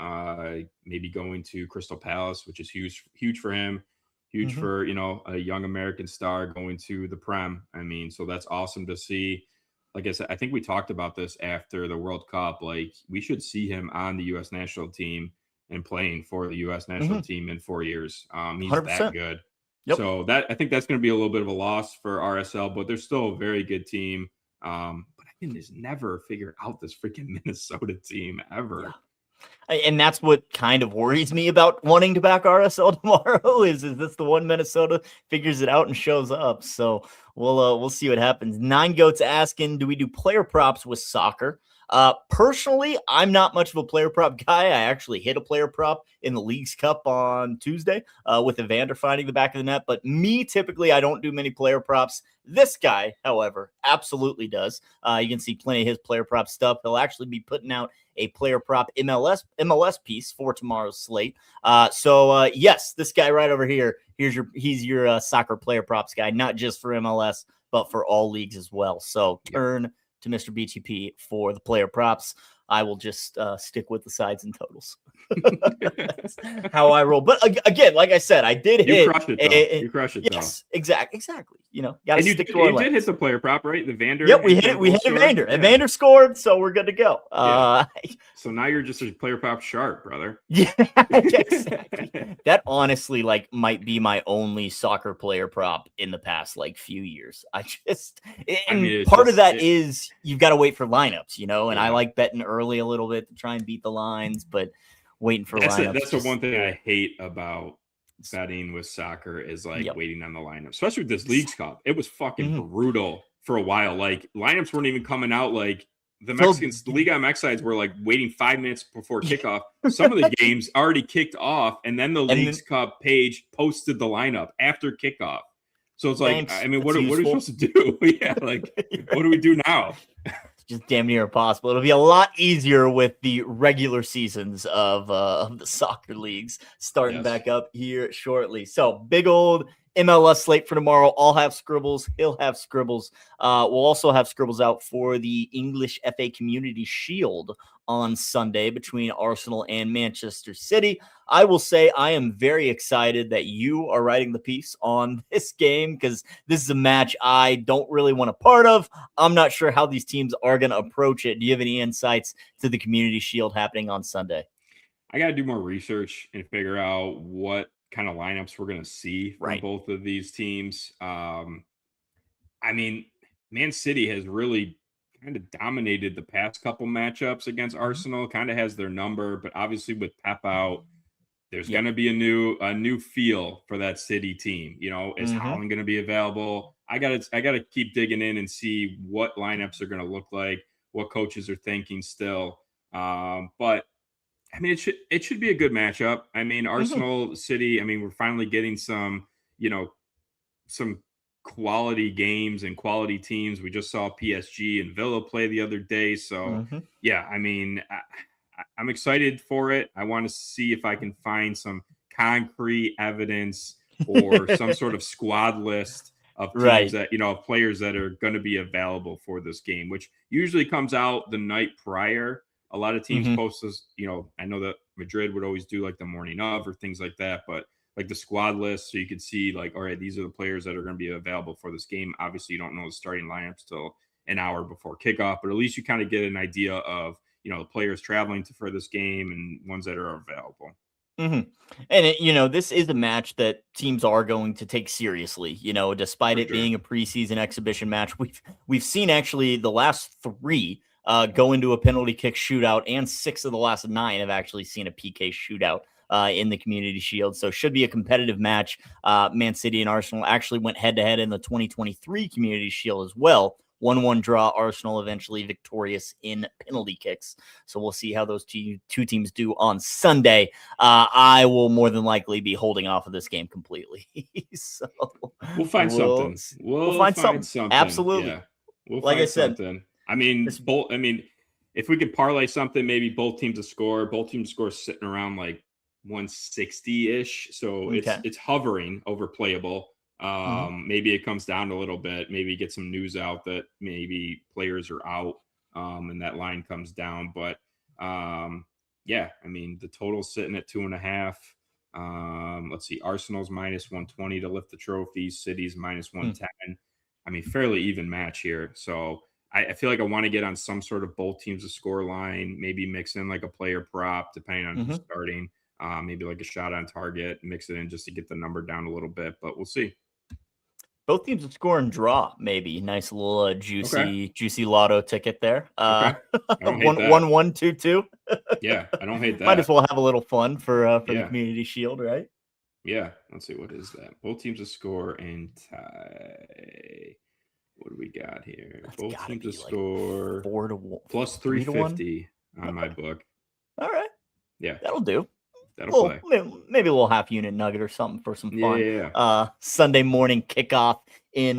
maybe going to Crystal Palace, which is huge for him. Huge for, a young American star going to the Prem. I mean, so that's awesome to see. Like I said, I think we talked about this after the World Cup. Like we should see him on the U.S. national team and playing for the U.S. national team in 4 years. He's 100%. That good. Yep. So I think that's going to be a little bit of a loss for RSL, but they're still a very good team. But I can just never figure out this freaking Minnesota team ever. Yeah. And that's what kind of worries me about wanting to back RSL tomorrow is this the one Minnesota figures it out and shows up. So we'll see what happens. Nine Goats asking, do we do player props with soccer? Personally, I'm not much of a player prop guy. I actually hit a player prop in the Leagues Cup on Tuesday with Evander finding the back of the net. But me, typically, I don't do many player props. This guy, however, absolutely does. You can see plenty of his player prop stuff. He'll actually be putting out a player prop MLS piece for tomorrow's slate. So yes, this guy right over here, he's your soccer player props guy, not just for MLS, but for all leagues as well. So turn to Mr. BTP for the player props. I will just stick with the sides and totals. That's how I roll. But again, like I said, I did hit. You crushed it, though. You crushed it, yes, though. Exactly. Got to stick to our You did hit the player prop, right? The Vander. Yep, we hit it. We hit Evander. Yeah. Evander scored, so we're good to go. So now you're just a player prop sharp, brother. Yeah, exactly. That honestly, might be my only soccer player prop in the past few years. Part of that is you've got to wait for lineups, and I like betting early a little bit to try and beat the lines, but waiting for lineups. That's the one thing I hate about betting with soccer is waiting on the lineup, especially with this Leagues Cup. It was fucking brutal for a while. Lineups weren't even coming out. The Mexicans, the Liga MX sides were waiting 5 minutes before kickoff. Some of the games already kicked off, and then the Leagues Cup page posted the lineup after kickoff. So it's what are we supposed to do? Yeah, what do we do now? Just damn near impossible. It'll be a lot easier with the regular seasons of the soccer leagues starting back up here shortly. So big old MLS slate for tomorrow. I'll have scribbles. He'll have scribbles. We'll also have scribbles out for the English FA Community Shield on Sunday between Arsenal and Manchester City. I will say I am very excited that you are writing the piece on this game because this is a match I don't really want a part of. I'm not sure how these teams are going to approach it. Do you have any insights to the Community Shield happening on Sunday? I got to do more research and figure out what kind of lineups we're going to see from both of these teams. Man City has really kind of dominated the past couple matchups against Arsenal, kind of has their number, but obviously with Pep out, there's going to be a new feel for that City team. Is Haaland going to be available? I got to keep digging in and see what lineups are going to look like, what coaches are thinking still. But it should be a good matchup. Arsenal City, we're finally getting some quality games and quality teams. We just saw PSG and Villa play the other day. So I'm excited for it. I want to see if I can find some concrete evidence or some sort of squad list of teams that, players that are going to be available for this game, which usually comes out the night prior. A lot of teams post this, I know that Madrid would always do the morning of or things like that, but the squad list, so you could see all right, these are the players that are going to be available for this game. Obviously, you don't know the starting lineups till an hour before kickoff, but at least you kind of get an idea of, the players traveling for this game and ones that are available. And this is a match that teams are going to take seriously, despite it being a preseason exhibition match. We've seen actually the last 3 go into a penalty kick shootout, and 6 of the last 9 have actually seen a PK shootout in the Community Shield. So should be a competitive match. Man City and Arsenal actually went head-to-head in the 2023 Community Shield as well. 1-1 draw, Arsenal eventually victorious in penalty kicks. So we'll see how those two teams do on Sunday. I will more than likely be holding off of this game completely. So we'll find something. We'll find something. Absolutely. Yeah. We'll like find I said, something. If we could parlay something, maybe both teams to score sitting around 160-ish. So it's hovering over playable. Maybe it comes down a little bit. Maybe get some news out that maybe players are out, and that line comes down. But yeah, I mean, the total's sitting at 2.5. Let's see, Arsenal's -120 to lift the trophy. City's -110. I mean, fairly even match here. So I feel like I want to get on some sort of both teams to score line, maybe mix in like a player prop, depending on who's starting. Maybe like a shot on target, mix it in just to get the number down a little bit, but we'll see. Both teams would score and draw, maybe. Nice little juicy lotto ticket there. I don't hate that. 1-1-2-2. Yeah, I don't hate that. Might as well have a little fun for the Community Shield, right? Yeah. Let's see, what is that? Both teams to score and tie. What do we got here? Both teams to score 4-1 plus 350 on my book. All right. Yeah. That'll do. That'll play. Maybe a little half unit nugget or something for some fun. Yeah. Sunday morning kickoff in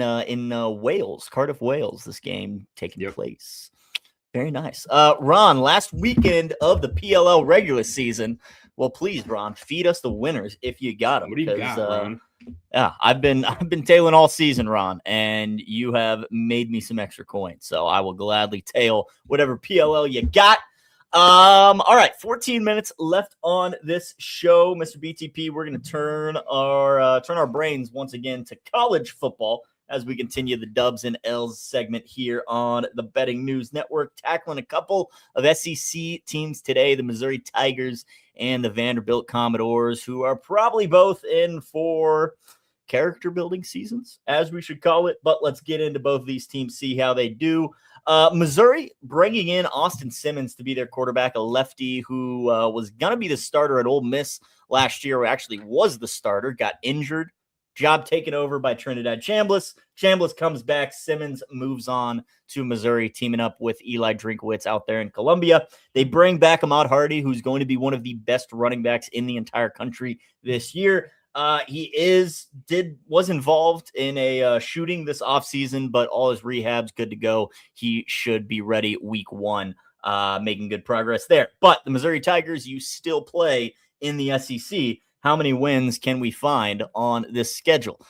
Wales, Cardiff, Wales. This game taking place. Very nice. Ron, last weekend of the PLL regular season. Well, please, Ron, feed us the winners if you got them. What do you got, Ron? Yeah, I've been tailing all season, Ron, and you have made me some extra coins. So I will gladly tail whatever PLL you got. All right, 14 minutes left on this show, Mr. BTP. We're going to turn our brains once again to college football as we continue the Dubs and L's segment here on the Betting News Network, tackling a couple of SEC teams today, the Missouri Tigers and the Vanderbilt Commodores, who are probably both in for character building seasons, as we should call it. But let's get into both of these teams, see how they do. Missouri bringing in Austin Simmons to be their quarterback, a lefty who was going to be the starter at Ole Miss last year, or actually was the starter, got injured. Job taken over by Trinidad Chambliss. Chambliss comes back. Simmons moves on to Missouri, teaming up with Eli Drinkwitz out there in Columbia. They bring back Ahmad Hardy, who's going to be one of the best running backs in the entire country this year. He was involved in a shooting this offseason, but all his rehab's good to go. He should be ready week 1, making good progress there. But the Missouri Tigers, you still play in the SEC. How many wins can we find on this schedule?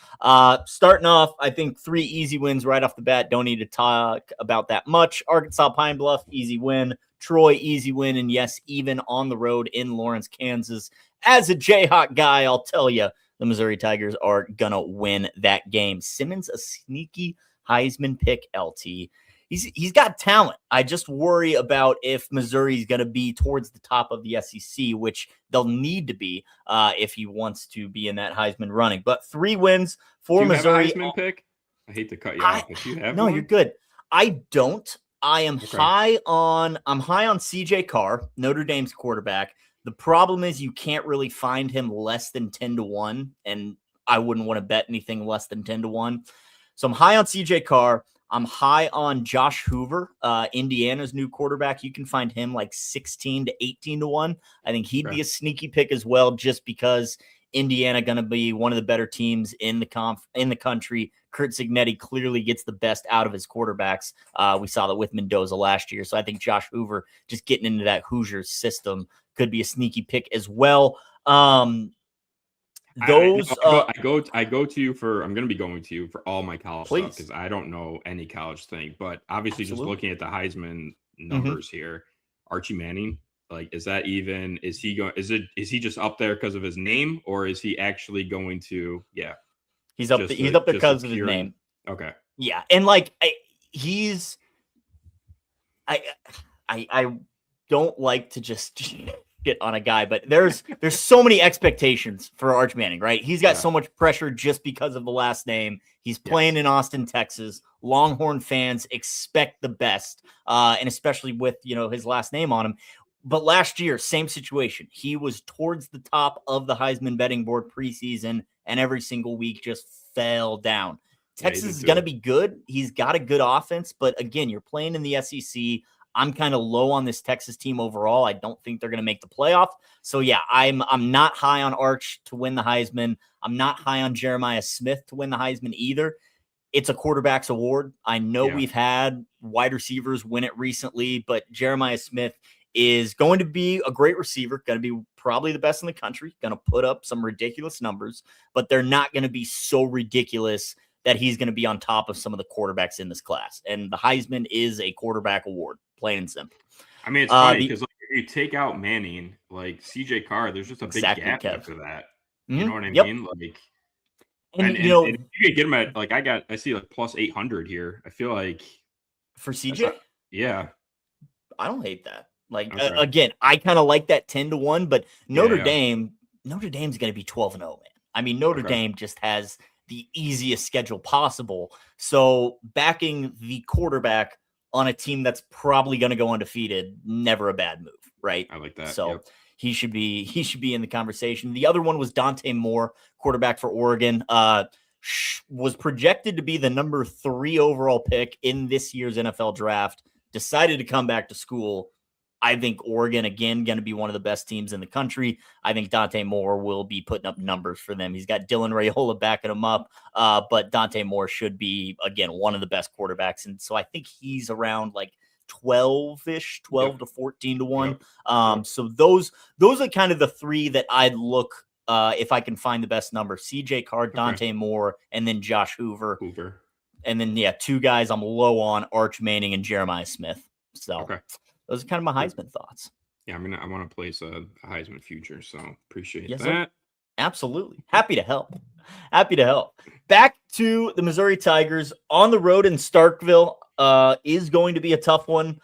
Starting off, I think 3 easy wins right off the bat. Don't need to talk about that much. Arkansas Pine Bluff, easy win. Troy, easy win. And yes, even on the road in Lawrence, Kansas. As a Jayhawk guy, I'll tell you, the Missouri Tigers are going to win that game. Simmons, a sneaky Heisman pick, LT. He's got talent. I just worry about if Missouri's going to be towards the top of the SEC, which they'll need to be if he wants to be in that Heisman running. But 3 wins for Missouri. Do you have a Heisman pick? I hate to cut you off, but you have No, one? You're good. I don't. I am high on CJ Carr, Notre Dame's quarterback. The problem is you can't really find him less than 10-1, and I wouldn't want to bet anything less than 10-1. So I'm high on CJ Carr. I'm high on Josh Hoover, Indiana's new quarterback. You can find him like 16 to 18-1. I think he'd be a sneaky pick as well, just because Indiana going to be one of the better teams in the country. Kurt Cignetti clearly gets the best out of his quarterbacks. We saw that with Mendoza last year. So I think Josh Hoover, just getting into that Hoosiers system, could be a sneaky pick as well. I go to you for, I'm going to be going to you for all my college stuff, because I don't know any college thing, but obviously just looking at the Heisman numbers here, Archie Manning, like, is he just up there because of his name, or is he actually going to, he's up there because of his name. Okay. Yeah. And like, I don't like to just shit on a guy, but there's so many expectations for Arch Manning, right? He's got so much pressure just because of the last name. He's playing in Austin, Texas. Longhorn fans expect the best, and especially with, his last name on him. But last year, same situation. He was towards the top of the Heisman betting board preseason, and every single week just fell down. Texas is going to be good. He's got a good offense, but again, you're playing in the SEC. I'm kind of low on this Texas team overall. I don't think they're going to make the playoff. So yeah, I'm not high on Arch to win the Heisman. I'm not high on Jeremiah Smith to win the Heisman either. It's a quarterback's award. I know we've had wide receivers win it recently, but Jeremiah Smith is going to be a great receiver, going to be probably the best in the country, going to put up some ridiculous numbers, but they're not going to be so ridiculous that he's going to be on top of some of the quarterbacks in this class. And the Heisman is a quarterback award, plain and simple. I mean, it's funny because if you take out Manning, like CJ Carr, there's just a big gap after that. You know what I mean? Like, and you know, if you could get him at like I see like plus 800 here. I feel like for CJ, yeah, I don't hate that. Like again, I kind of like that 10-1, but Notre Dame's going to be 12-0, man. I mean, Notre Dame just has the easiest schedule possible. So backing the quarterback on a team that's probably going to go undefeated, never a bad move, right? I like that. So he should be in the conversation. The other one was Dante Moore, quarterback for Oregon. Was projected to be the number 3 overall pick in this year's NFL draft. Decided to come back to school. I think Oregon, again, going to be one of the best teams in the country. I think Dante Moore will be putting up numbers for them. He's got Dylan Raiola backing him up, but Dante Moore should be, again, one of the best quarterbacks. And so I think he's around like 12-ish, 12 to 14-1. So those are kind of the 3 that I'd look if I can find the best number. CJ Carr, Dante Moore, and then Josh Hoover. And then, 2 guys I'm low on, Arch Manning and Jeremiah Smith. So those are kind of my Heisman thoughts. Yeah, I want to place a Heisman future, so appreciate that. Sir. Absolutely. Happy to help. Back to the Missouri Tigers on the road in Starkville is going to be a tough one.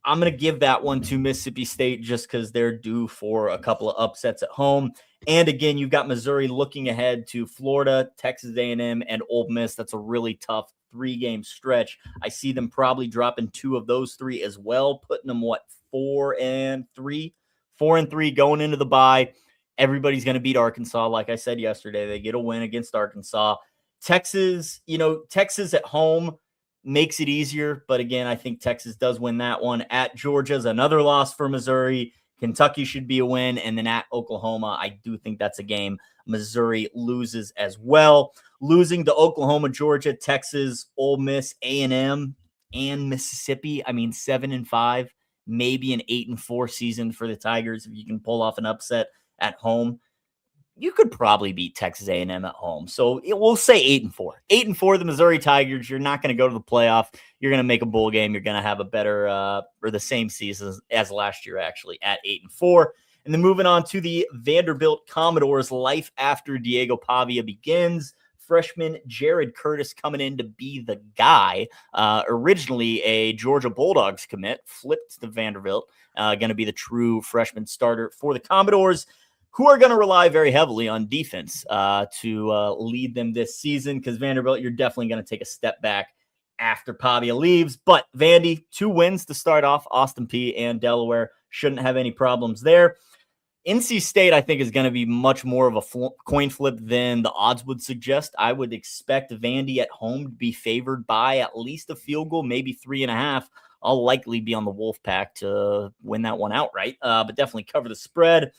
I'm going to give that one to Mississippi State just because they're due for a couple of upsets at home. And again, you've got Missouri looking ahead to Florida, Texas A&M, and Ole Miss. That's a really tough 3-game stretch. I see them probably dropping 2 of those 3 as well, putting them 4-3 going into the bye. Everybody's going to beat Arkansas. Like I said yesterday, they get a win against Arkansas. Texas at home makes it easier. But again, I think Texas does win that one. At Georgia's another loss for Missouri. Kentucky should be a win. And then at Oklahoma, I do think that's a game Missouri loses as well. Losing to Oklahoma, Georgia, Texas, Ole Miss, A&M, and Mississippi. I mean, 7-5, maybe an 8-4 season for the Tigers if you can pull off an upset at home. You could probably beat Texas A&M at home. So we'll say 8-4. 8-4, the Missouri Tigers. You're not going to go to the playoff. You're going to make a bowl game. You're going to have a better or the same season as last year, actually, at 8-4. And then moving on to the Vanderbilt Commodores, life after Diego Pavia begins. Freshman Jared Curtis coming in to be the guy. Originally a Georgia Bulldogs commit, flipped to Vanderbilt. Going to be the true freshman starter for the Commodores, who are going to rely very heavily on defense to lead them this season, because Vanderbilt, you're definitely going to take a step back after Pavia leaves. But Vandy, 2 wins to start off. Austin Peay and Delaware shouldn't have any problems there. NC State, I think, is going to be much more of a coin flip than the odds would suggest. I would expect Vandy at home to be favored by at least a field goal, maybe 3.5. I'll likely be on the Wolfpack to win that one outright, but definitely cover the spread.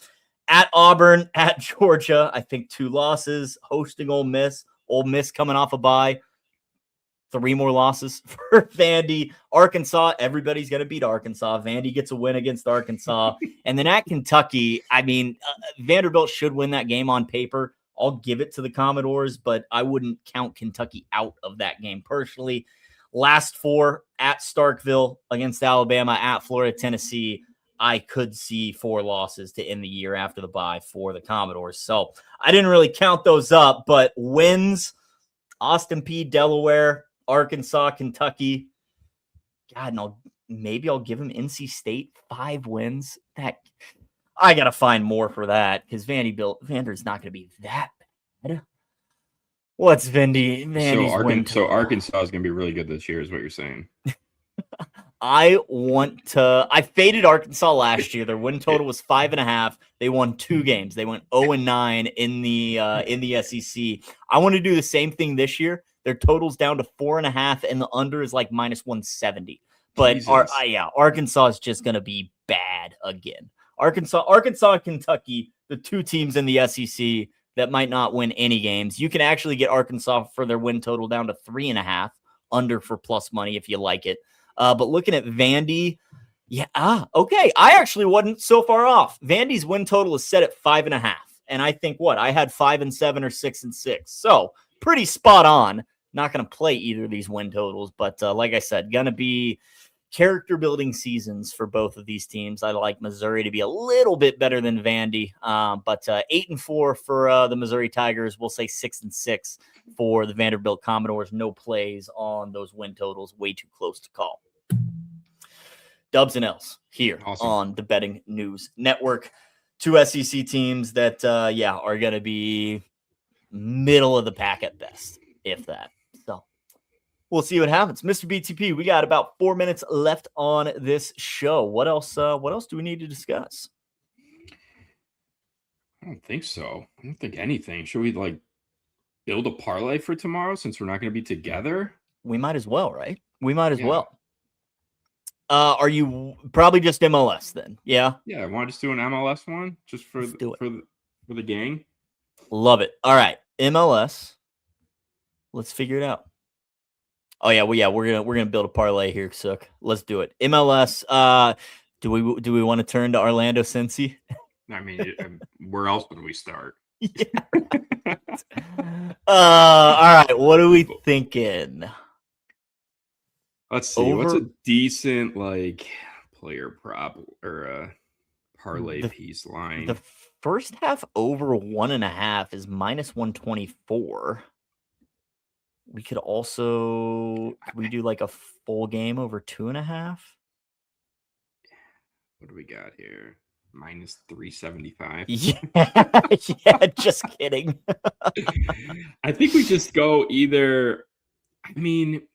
At Auburn, at Georgia, I think 2 losses. Hosting Ole Miss. Ole Miss coming off a bye. 3 more losses for Vandy. Arkansas, everybody's going to beat Arkansas. Vandy gets a win against Arkansas. And then at Kentucky, I mean, Vanderbilt should win that game on paper. I'll give it to the Commodores, but I wouldn't count Kentucky out of that game personally. Last 4, at Starkville against Alabama, at Florida, Tennessee. I could see 4 losses to end the year after the bye for the Commodores. So I didn't really count those up, but wins, Austin Peay, Delaware, Arkansas, Kentucky. God, and maybe I'll give him NC State 5 wins. That I gotta find more for that, because Vander's not gonna be that bad. What's Vandy's win? So Arkansas is gonna be really good this year, is what you're saying. I faded Arkansas last year. Their win total was 5.5. They won 2 games. They went 0-9 in the SEC. I want to do the same thing this year. Their total's down to 4.5, and the under is like -170. But Arkansas is just going to be bad again. Arkansas and Kentucky, the 2 teams in the SEC that might not win any games. You can actually get Arkansas for their win total down to 3.5, under for plus money if you like it. But looking at Vandy, Yeah. Okay. I actually wasn't so far off. Vandy's win total is set at 5.5. And I think I had 5-7 or 6-6. So pretty spot on. Not going to play either of these win totals, but like I said, going to be character building seasons for both of these teams. I like Missouri to be a little bit better than Vandy, but 8-4 for the Missouri Tigers. We'll say 6-6 for the Vanderbilt Commodores. No plays on those win totals. Way too close to call. Dubs and L's here on the Betting News Network. Two SEC teams that, are going to be middle of the pack at best, if that. So we'll see what happens. Mr. BTP, we got about 4 minutes left on this show. What else do we need to discuss? I don't think so. I don't think anything. Should we build a parlay for tomorrow since we're not going to be together? We might as well, right? We might as well. Are you probably just MLS then? Yeah. Yeah. I want to just do an MLS one just for the gang. Love it. All right. MLS. Let's figure it out. Oh yeah. Well, yeah, we're gonna build a parlay here, Sook. Let's do it. MLS. Do we want to turn to Orlando Cincy? I mean, where else would we start? Yeah. All right. What are we thinking? Let's see. What's a decent player prop or parlay piece line? The first half over 1.5 is -124. We could also do a full game over 2.5. What do we got here? -375. Yeah, just kidding. I think we just go either. I mean,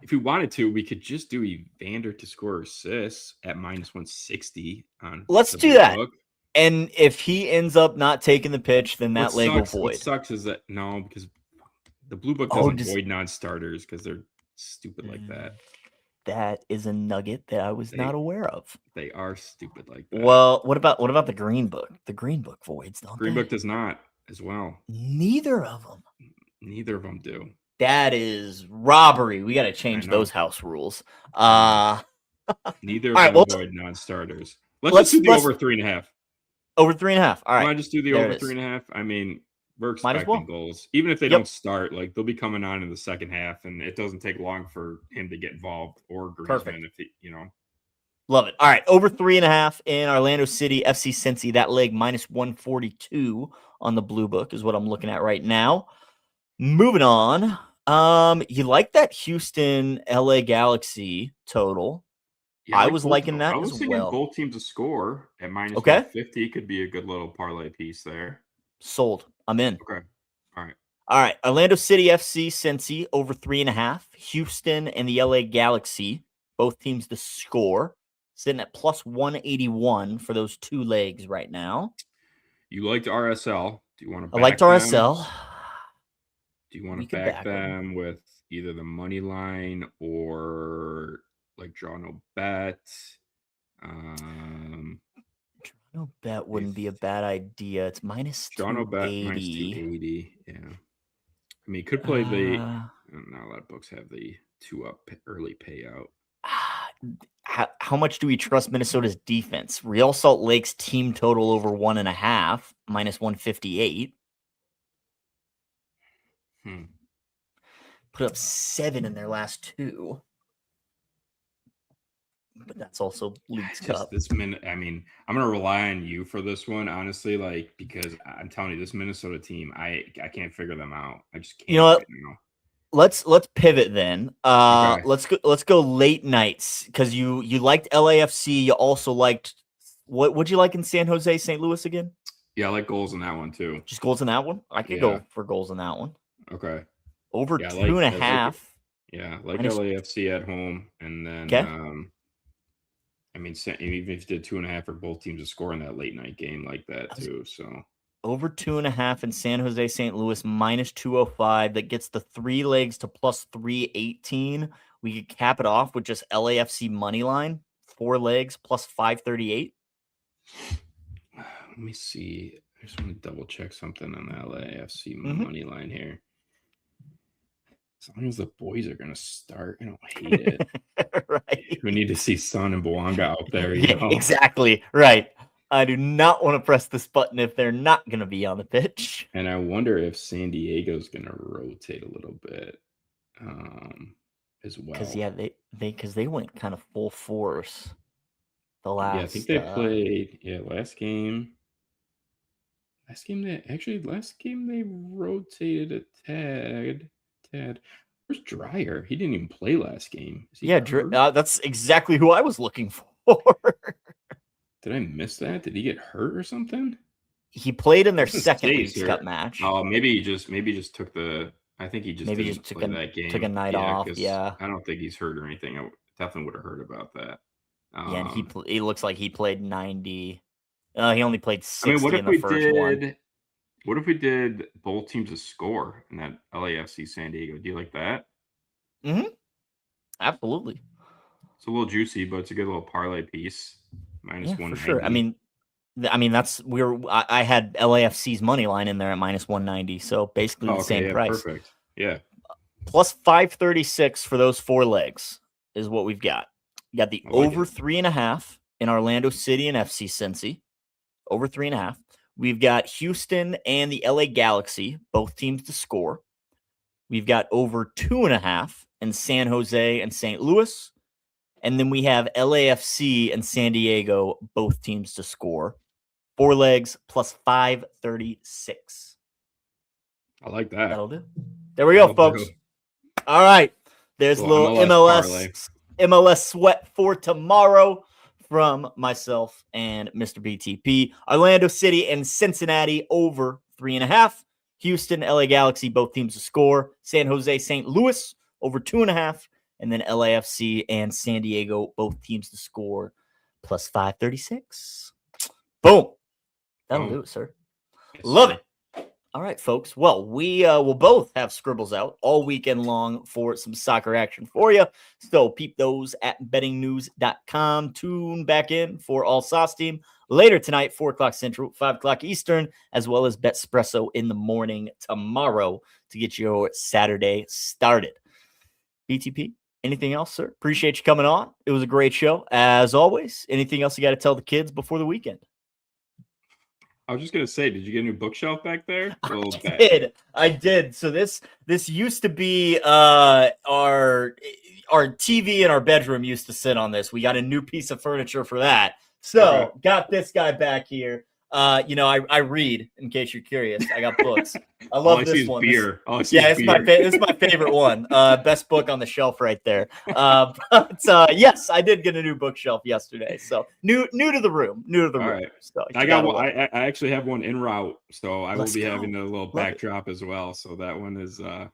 if we wanted to, we could just do Evander to score assists at -160 on. Let's do that. And if he ends up not taking the pitch, then that leg will void. What sucks is that because the Blue Book doesn't void non-starters because they're stupid like that. That is a nugget that I was not aware of. They are stupid like that. Well, what about the Green Book? The Green Book voids, don't Green Book does not as well. Neither of them. Neither of them do. That is robbery. We got to change those house rules. Neither of them void non-starters. Let's just do the over 3.5. Over 3.5. All right. Why just do the over 3.5? I mean, we're expecting goals. Even if they don't start, they'll be coming on in the second half, and it doesn't take long for him to get involved or Griezmann if he. Love it. All right. Over 3.5 in Orlando City, FC Cincy. That leg -142 on the Blue Book is what I'm looking at right now. Moving on. You like that Houston LA Galaxy total? Yeah, I was liking that. I was thinking both teams to score at -150 could be a good little parlay piece there. Sold. I'm in. Okay. All right. Orlando City FC Cincy over 3.5. Houston and the LA Galaxy, both teams to score, sitting at +181 for those two legs right now. You liked RSL. Do you want to? I liked RSL. Do you want to back them with either the money line or draw no bet? No bet wouldn't be a bad idea. It's -280. Draw no bet -280. Yeah. I mean, could play not a lot of books have the 2-up early payout. How much do we trust Minnesota's defense? Real Salt Lake's team total over 1.5 -158. Put up 7 in their last 2. But that's also League's Cup. I mean, I'm gonna rely on you for this one, honestly, because I'm telling you, this Minnesota team, I can't figure them out. I just can't. You know what? Let's pivot then. Okay. Let's go late nights because you liked LAFC. You also liked what'd you like in San Jose, St. Louis again? Yeah, I like goals in that one too. Just goals in that one? I could go for goals in that one. Okay. Over 2.5. Like LAFC at home, and then I mean, even if you did 2.5 for both teams to score in that late night game like that too. So over 2.5 in San Jose, St. Louis, -205. That gets the 3 legs to +318. We could cap it off with just LAFC money line, 4 legs +538. Let me see. I just want to double check something on the LAFC money line here. As long as the boys are going to start, I don't hate it. Right. We need to see Son and Bouanga out there. You Yeah, know? exactly. Right. I do not want to press this button if they're not going to be on the pitch. And I wonder if San Diego's going to rotate a little bit as well. Because they went kind of full force the last. Yeah, I think they played. Last game they rotated a tad. Where's Dreyer? He didn't even play last game. That's exactly who I was looking for. Did I miss that? Did he get hurt or something? He played in their second Leagues Cup match. Oh, maybe he just took the. I think he just took that game. Took a night off. Yeah, I don't think he's hurt or anything. I definitely would have heard about that. And he looks like he played 90. He only played 60 what if in the first one. What if we did both teams to score in that LAFC San Diego? Do you like that? Mm-hmm. Absolutely. It's a little juicy, but it's a good little parlay piece. -190. For sure. I mean, I had LAFC's money line in there at -190, so basically the same price. Perfect. Yeah. Plus 536 for those 4 legs is what we've got. You got the over 3.5 in Orlando City and FC Cincy. Over 3.5. We've got Houston and the LA Galaxy, both teams to score. We've got over 2.5 in San Jose and St. Louis. And then we have LAFC and San Diego, both teams to score. 4 legs plus 536. I like that. That'll do. There we go, folks. All right. There's a little MLS sweat for tomorrow from myself and Mr. BTP. Orlando City and Cincinnati over 3.5. Houston, LA Galaxy, both teams to score. San Jose, St. Louis over 2.5. And then LAFC and San Diego, both teams to score plus 536. Boom. That'll do it, sir. Love it. All right, folks. Well, we will both have scribbles out all weekend long for some soccer action for you. So peep those at bettingnews.com. Tune back in for All Sauce Team later tonight, 4 o'clock Central, 5 o'clock Eastern, as well as Betspresso in the morning tomorrow to get your Saturday started. BTP, anything else, sir? Appreciate you coming on. It was a great show, as always. Anything else you got to tell the kids before the weekend? I was just gonna say, did you get a new bookshelf back there? I did. So this used to be our TV in our bedroom used to sit on this. We got a new piece of furniture for that. So got this guy back here. I read, in case you're curious. I got books. I love this one. Beer. It's my favorite one. Best book on the shelf right there. Yes, I did get a new bookshelf yesterday. So new to the room. All right. So I got one. I actually have one en route, so I will be having a little backdrop as well. So that one is I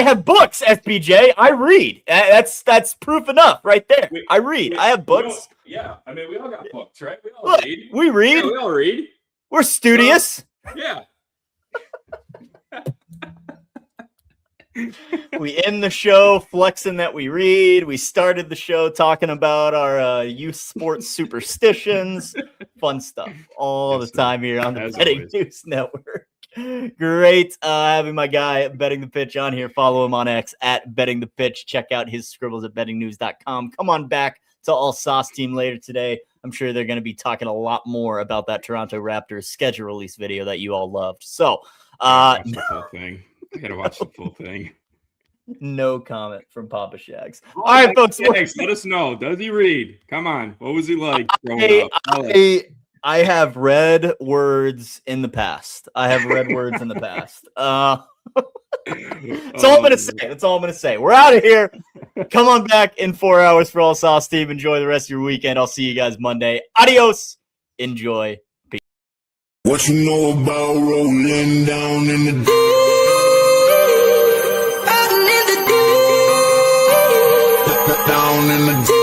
have books, SBJ. I read. That's proof enough right there. I read. I have books. Yeah, I mean, we all got books, right? We all read. We read. Yeah, we all read. We're studious. Yeah. We end the show flexing that we read. We started the show talking about our youth sports superstitions. Fun stuff all the time here on the Betting News Network. Great having my guy Betting the Pitch on here. Follow him on X at Betting the Pitch. Check out his scribbles at bettingnews.com. Come on back to All Sauce Team later today. I'm sure they're going to be talking a lot more about that Toronto Raptors schedule release video that you all loved. So, I gotta watch the full thing. No comment from Papa Shags. All right, folks. Let us know. Does he read? Come on. What was he like growing up? I have read words in the past. That's all I'm going to say. We're out of here. Come on back in 4 hours for All Sauce Team. Enjoy the rest of your weekend. I'll see you guys Monday. Adios. Enjoy. Peace. What you know about rolling down in the deep? Down in the deep.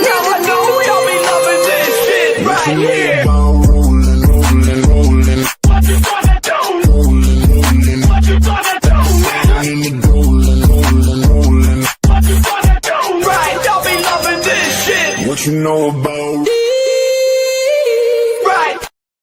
Now I know y'all be loving this shit right here. Rolling. What you gonna do? Rolling. What you gonna do? Down in the rolling. What you gonna do? Right, y'all be loving this shit. What you know about